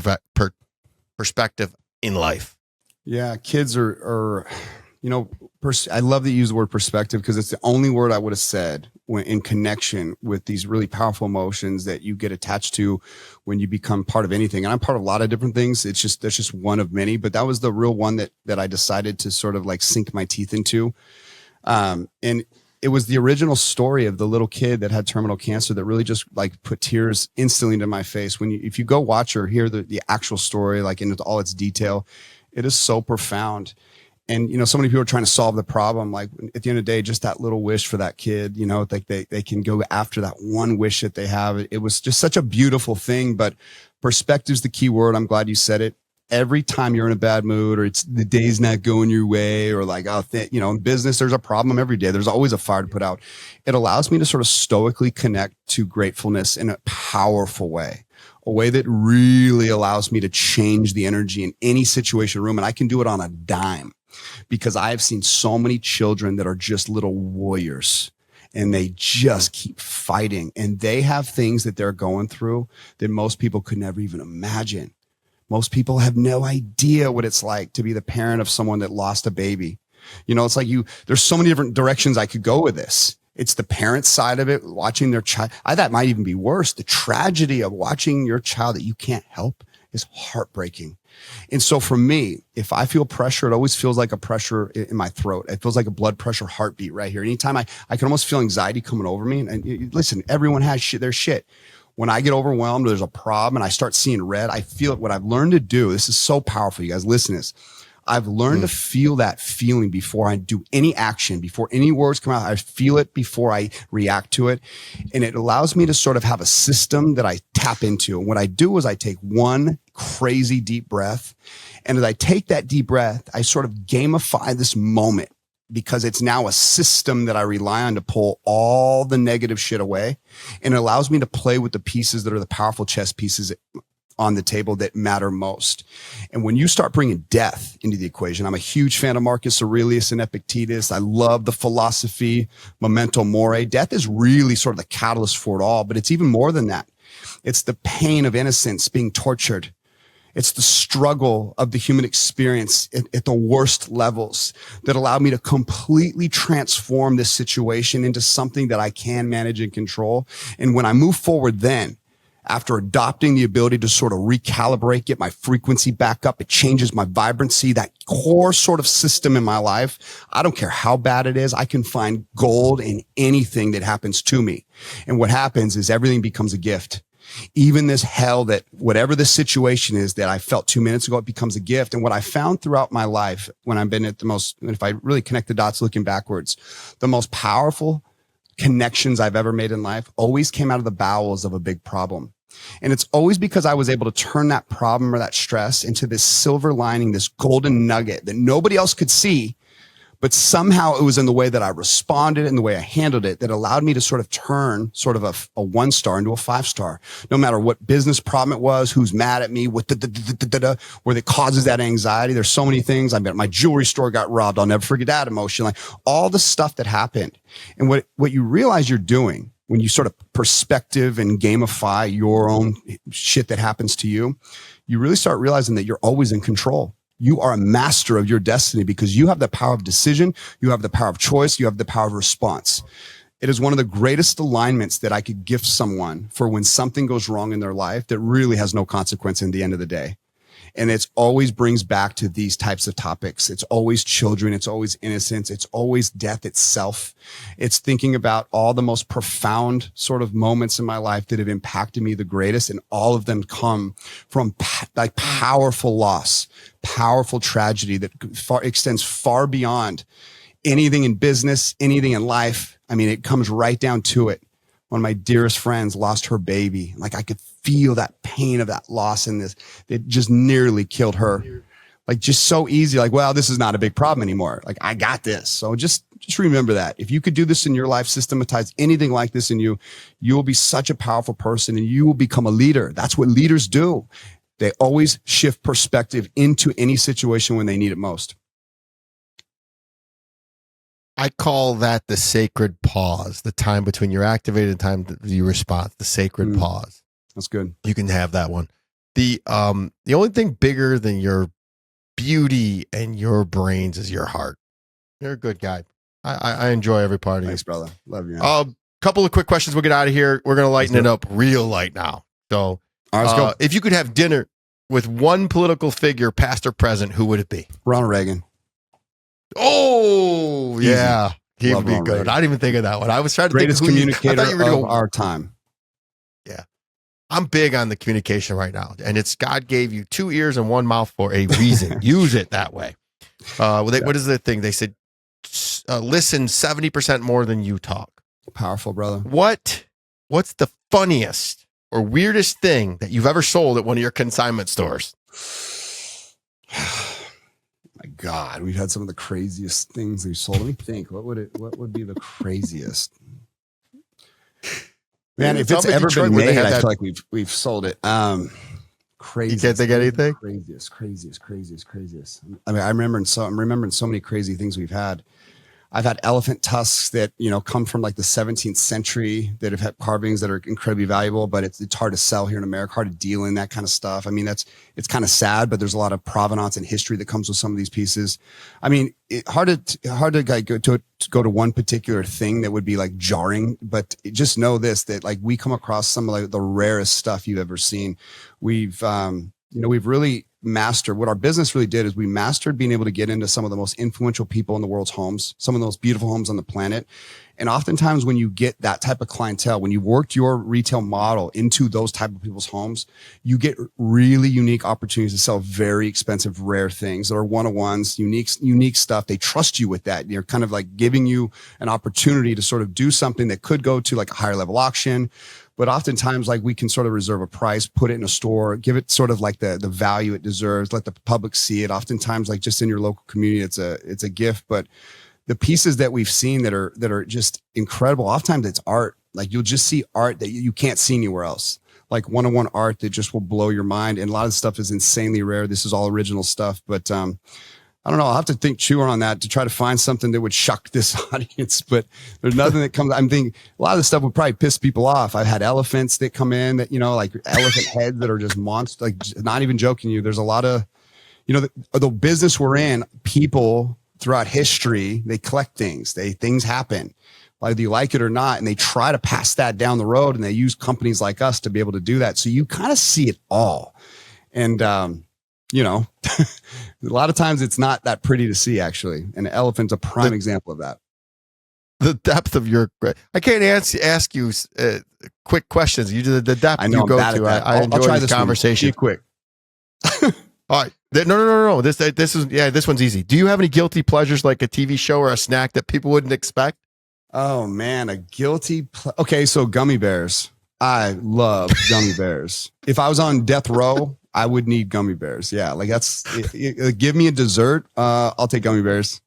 perspective in life? Yeah, kids are I love that you use the word perspective because it's the only word I would have said when in connection with these really powerful emotions that you get attached to when you become part of anything. And I'm part of a lot of different things. That's just one of many, but that was the real one that I decided to sort of like sink my teeth into. And it was the original story of the little kid that had terminal cancer that really just like put tears instantly into my face. If you go watch or hear the actual story, like in all its detail, it is so profound. And, so many people are trying to solve the problem. Like at the end of the day, just that little wish for that kid, like they can go after that one wish that they have. It was just such a beautiful thing, but perspective's the key word. I'm glad you said it. Every time you're in a bad mood or it's the day's not going your way or like, in business, there's a problem every day. There's always a fire to put out. It allows me to sort of stoically connect to gratefulness in a powerful way, a way that really allows me to change the energy in any situation or room. And I can do it on a dime because I have seen so many children that are just little warriors and they just keep fighting and they have things that they're going through that most people could never even imagine. Most people have no idea what it's like to be the parent of someone that lost a baby. It's like there's so many different directions I could go with this. It's the parent side of it, watching their child. That might even be worse. The tragedy of watching your child that you can't help is heartbreaking. And so for me, if I feel pressure, it always feels like a pressure in my throat. It feels like a blood pressure heartbeat right here. Anytime I can almost feel anxiety coming over me. And listen, everyone has their shit. When I get overwhelmed, there's a problem and I start seeing red, I feel it. What I've learned to do, this is so powerful, you guys, listen to this. I've learned to feel that feeling before I do any action, before any words come out. I feel it before I react to it. And it allows me to sort of have a system that I tap into. And what I do is I take one crazy deep breath. And as I take that deep breath, I sort of gamify this moment because it's now a system that I rely on to pull all the negative shit away. And it allows me to play with the pieces that are the powerful chess pieces on the table that matter most. And when you start bringing death into the equation, I'm a huge fan of Marcus Aurelius and Epictetus. I love the philosophy, memento mori. Death is really sort of the catalyst for it all, but it's even more than that. It's the pain of innocence being tortured. It's the struggle of the human experience at the worst levels that allowed me to completely transform this situation into something that I can manage and control. And when I move forward then, after adopting the ability to sort of recalibrate, get my frequency back up, it changes my vibrancy, that core sort of system in my life. I don't care how bad it is. I can find gold in anything that happens to me. And what happens is everything becomes a gift. Even this hell that whatever the situation is that I felt 2 minutes ago, it becomes a gift. And what I found throughout my life when I've been at if I really connect the dots looking backwards, the most powerful connections I've ever made in life always came out of the bowels of a big problem. And it's always because I was able to turn that problem or that stress into this silver lining, this golden nugget that nobody else could see. But somehow it was in the way that I responded and the way I handled it that allowed me to sort of turn sort of a 1-star into a 5-star. No matter what business problem it was, who's mad at me, where that causes that anxiety. There's so many things. I bet my jewelry store got robbed. I'll never forget that emotion. Like all the stuff that happened. And what you realize you're doing when you sort of perspective and gamify your own shit that happens to you, you really start realizing that you're always in control. You are a master of your destiny because you have the power of decision. You have the power of choice. You have the power of response. It is one of the greatest alignments that I could gift someone for when something goes wrong in their life that really has no consequence in the end of the day. And it's always brings back to these types of topics. It's always children. It's always innocence. It's always death itself. It's thinking about all the most profound sort of moments in my life that have impacted me the greatest. And all of them come from like powerful loss, powerful tragedy that extends far beyond anything in business, anything in life. I mean, it comes right down to it. One of my dearest friends lost her baby. Like I could feel that pain of that loss in this. It just nearly killed her. Like just so easy. Like, well, this is not a big problem anymore. Like I got this. So just remember that if you could do this in your life, systematize anything like this in you, you will be such a powerful person and you will become a leader. That's what leaders do. They always shift perspective into any situation when they need it most. I call that the sacred pause, the time between your activated and time that you respond, the sacred pause. That's good. You can have that one. The only thing bigger than your beauty and your brains is your heart. You're a good guy. I enjoy every part of you. Thanks, brother. Love you. Couple of quick questions. We'll get out of here. We're going to lighten it up real light now. So, all right, let's go. If you could have dinner with one political figure, past or present, who would it be? Ronald Reagan. Oh, Easy. yeah. He would Love be Ronald good. Reagan. I didn't even think of that one. I was trying to Greatest think communicator you were gonna of our time. Yeah. I'm big on the communication right now. And it's God gave you 2 ears and 1 mouth for a reason. Use it that way. What is the thing? They said, listen 70% more than you talk. Powerful, brother. What's the funniest or weirdest thing that you've ever sold at one of your consignment stores? My God, we've had some of the craziest things we've sold. Let me think. What would be the craziest? Man, if it's ever been made, I feel like we've sold it. Crazy. You can't think of anything? Craziest. I mean, I'm remembering so many crazy things we've had. I've had elephant tusks that, come from like the 17th century that have had carvings that are incredibly valuable, but it's hard to sell here in America, hard to deal in that kind of stuff. I mean, it's kind of sad, but there's a lot of provenance and history that comes with some of these pieces. I mean, hard to go to one particular thing that would be like jarring, but just know this, that like we come across some of like the rarest stuff you've ever seen. We've really mastered what our business really did is we mastered being able to get into some of the most influential people in the world's homes, some of the most beautiful homes on the planet. And oftentimes when you get that type of clientele, when you worked your retail model into those type of people's homes, you get really unique opportunities to sell very expensive, rare things that are one-on-ones, unique stuff. They trust you with that. They're kind of like giving you an opportunity to sort of do something that could go to like a higher level auction. But oftentimes, like we can sort of reserve a price, put it in a store, give it sort of like the value it deserves, let the public see it. Oftentimes, like just in your local community, it's a gift. But the pieces that we've seen that are just incredible, oftentimes it's art. Like you'll just see art that you can't see anywhere else. Like one-on-one art that just will blow your mind. And a lot of stuff is insanely rare. This is all original stuff. But I don't know. I'll have to chew on that to try to find something that would shock this audience, but there's nothing that comes. I'm thinking a lot of the stuff would probably piss people off. I've had elephants that come in that, like elephant heads that are just monsters, like not even joking you. There's a lot of, the business we're in, people throughout history, they collect things, things happen, whether you like it or not. And they try to pass that down the road and they use companies like us to be able to do that. So you kind of see it all. And, a lot of times it's not that pretty to see, actually. And an elephant's a prime example of that. The depth of your, I can't ask you quick questions. You do the depth you go to. I enjoy this conversation. Be quick. All right. No. This one's easy. Do you have any guilty pleasures like a TV show or a snack that people wouldn't expect? Oh man, a guilty. Okay. So gummy bears. I love gummy bears. If I was on death row, I would need gummy bears. Yeah, like that's give me a dessert. I'll take gummy bears.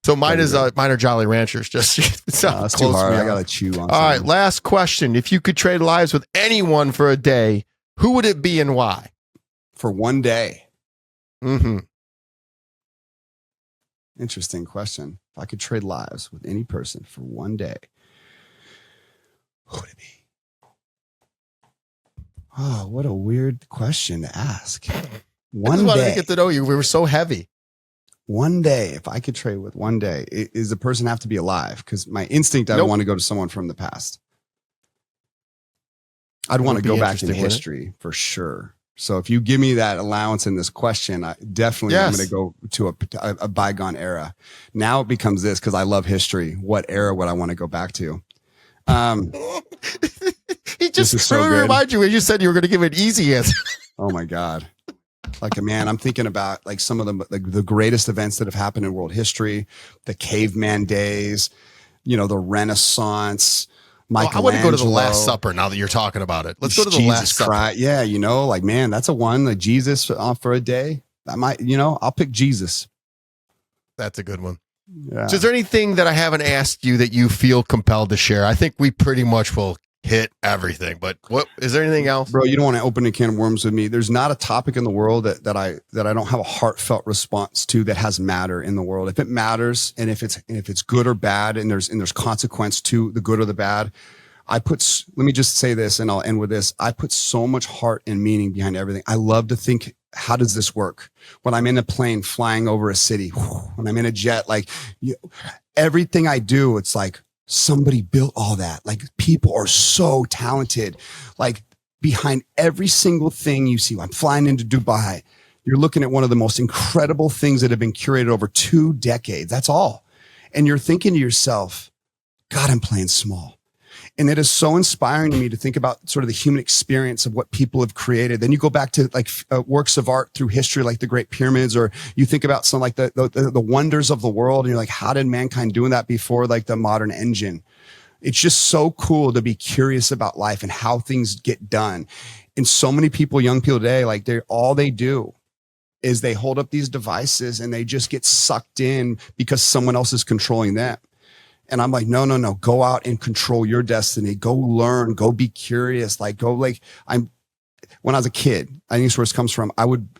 So mine are Jolly Ranchers. Just that's too hard. I gotta chew on. All right, last question. If you could trade lives with anyone for a day, who would it be and why? For one day. Mm-hmm. Interesting question. If I could trade lives with any person for one day, who would it be? Oh, what a weird question to ask. One day. I wanted to get to know you. We were so heavy. One day, if I could trade with one day, is the person have to be alive? Because my instinct, I want to go to someone from the past. I'd want to go back in history for sure. So if you give me that allowance in this question, I definitely am going to go to a bygone era. Now it becomes this because I love history. What era would I want to go back to? He just remind you when you said you were going to give an easy answer. Oh my God. Like, man, I'm thinking about like some of the greatest events that have happened in world history, the caveman days, the Renaissance, Michelangelo. I want to go to the Last Supper now that you're talking about it. Let's go to the Last Supper. Yeah. Like, man, that's a one, like Jesus for a day. I might, I'll pick Jesus. That's a good one. Yeah. So is there anything that I haven't asked you that you feel compelled to share? I think we pretty much will hit everything. But what is there anything else? Bro, you don't want to open a can of worms with me. There's not a topic in the world that I don't have a heartfelt response to that has matter in the world. If it matters and if it's good or bad and there's consequence to the good or the bad, let me just say this and I'll end with this. I put so much heart and meaning behind everything. I love to think, how does this work? When I'm in a plane flying over a city, when I'm in a jet, everything I do, it's like somebody built all that. Like, people are so talented. Like, behind every single thing you see, I'm flying into Dubai, you're looking at one of the most incredible things that have been curated over 2 decades. That's all. And you're thinking to yourself, God, I'm playing small. And it is so inspiring to me to think about sort of the human experience of what people have created. Then you go back to works of art through history, like the Great Pyramids, or you think about some like the wonders of the world. And you're like, how did mankind doing that before like the modern engine? It's just so cool to be curious about life and how things get done. And so many people, young people today, like all they do is they hold up these devices and they just get sucked in because someone else is controlling them. And I'm like, no, go out and control your destiny. Go learn, go be curious. When I was a kid, I think that's where this comes from.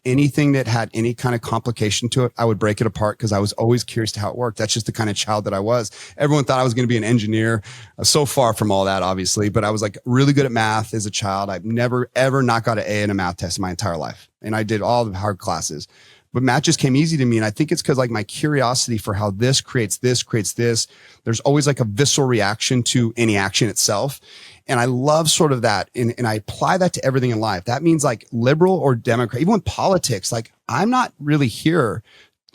Anything that had any kind of complication to it, I would break it apart because I was always curious to how it worked. That's just the kind of child that I was. Everyone thought I was going to be an engineer. So far from all that, obviously, but I was like really good at math as a child. I've never, ever not got an A in a math test in my entire life. And I did all the hard classes. But math just came easy to me. And I think it's because like my curiosity for how this creates this. There's always like a visceral reaction to any action itself. And I love sort of that. And I apply that to everything in life. That means like liberal or Democrat, even with politics, like I'm not really here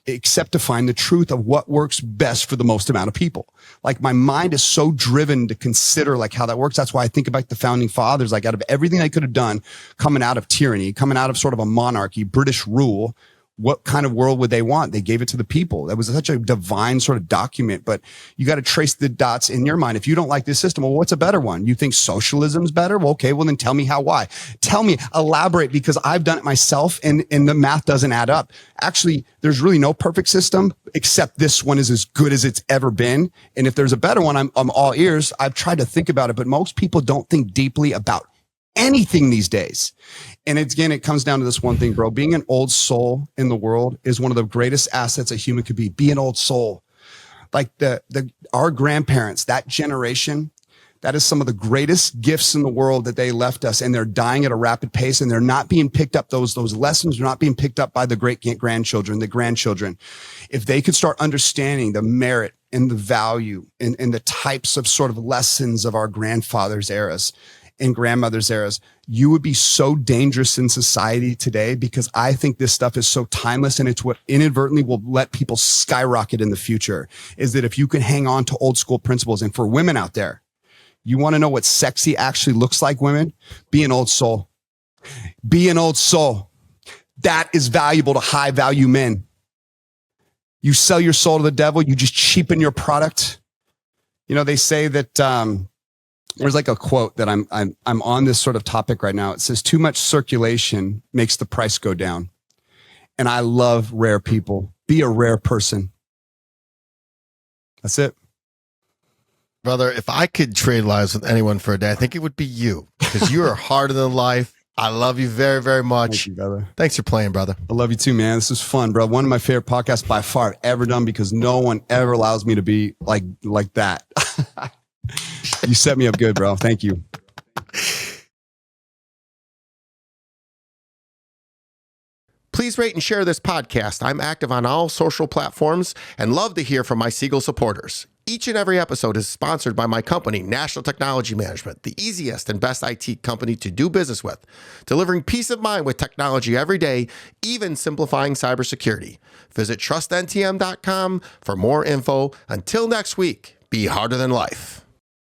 except to find the truth of what works best for the most amount of people. Like my mind is so driven to consider like how that works. That's why I think about the founding fathers, like out of everything they could have done coming out of tyranny, coming out of sort of a monarchy, British rule, what kind of world would they want? They gave it to the people. That was such a divine sort of document, but you got to trace the dots in your mind. If you don't like this system, well, what's a better one? You think socialism's better? Well, okay, well then tell me why. Tell me, elaborate, because I've done it myself and the math doesn't add up. Actually, there's really no perfect system except this one is as good as it's ever been. And if there's a better one, I'm all ears. I've tried to think about it, but most people don't think deeply about anything these days. And again, it comes down to this one thing, bro. Being an old soul in the world is one of the greatest assets a human could be. Be an old soul. Like our grandparents, that generation, that is some of the greatest gifts in the world that they left us, and they're dying at a rapid pace, and they're not being picked up. Those lessons are not being picked up by the grandchildren. If they could start understanding the merit and the value and the types of sort of lessons of our grandfathers' eras and grandmother's eras, you would be so dangerous in society today, because I think this stuff is so timeless, and it's what inadvertently will let people skyrocket in the future, is that if you can hang on to old school principles. And for women out there, you want to know what sexy actually looks like, women? Be an old soul. Be an old soul. That is valuable to high value men. You sell your soul to the devil, you just cheapen your product. You know, they say that, there's like a quote that I'm on this sort of topic right now. It says, too much circulation makes the price go down. And I love rare people. Be a rare person. That's it. Brother, if I could trade lives with anyone for a day, I think it would be you, because you are harder than life. I love you very, very much. Thank you, brother. Thanks for playing, brother. I love you too, man. This is fun, bro. One of my favorite podcasts by far I've ever done, because no one ever allows me to be like that. You set me up good, bro. Thank you. Please rate and share this podcast. I'm active on all social platforms and love to hear from my Siegel supporters. Each and every episode is sponsored by my company, National Technology Management, the easiest and best IT company to do business with, delivering peace of mind with technology every day, even simplifying cybersecurity. Visit trustntm.com for more info. Until next week, be harder than life.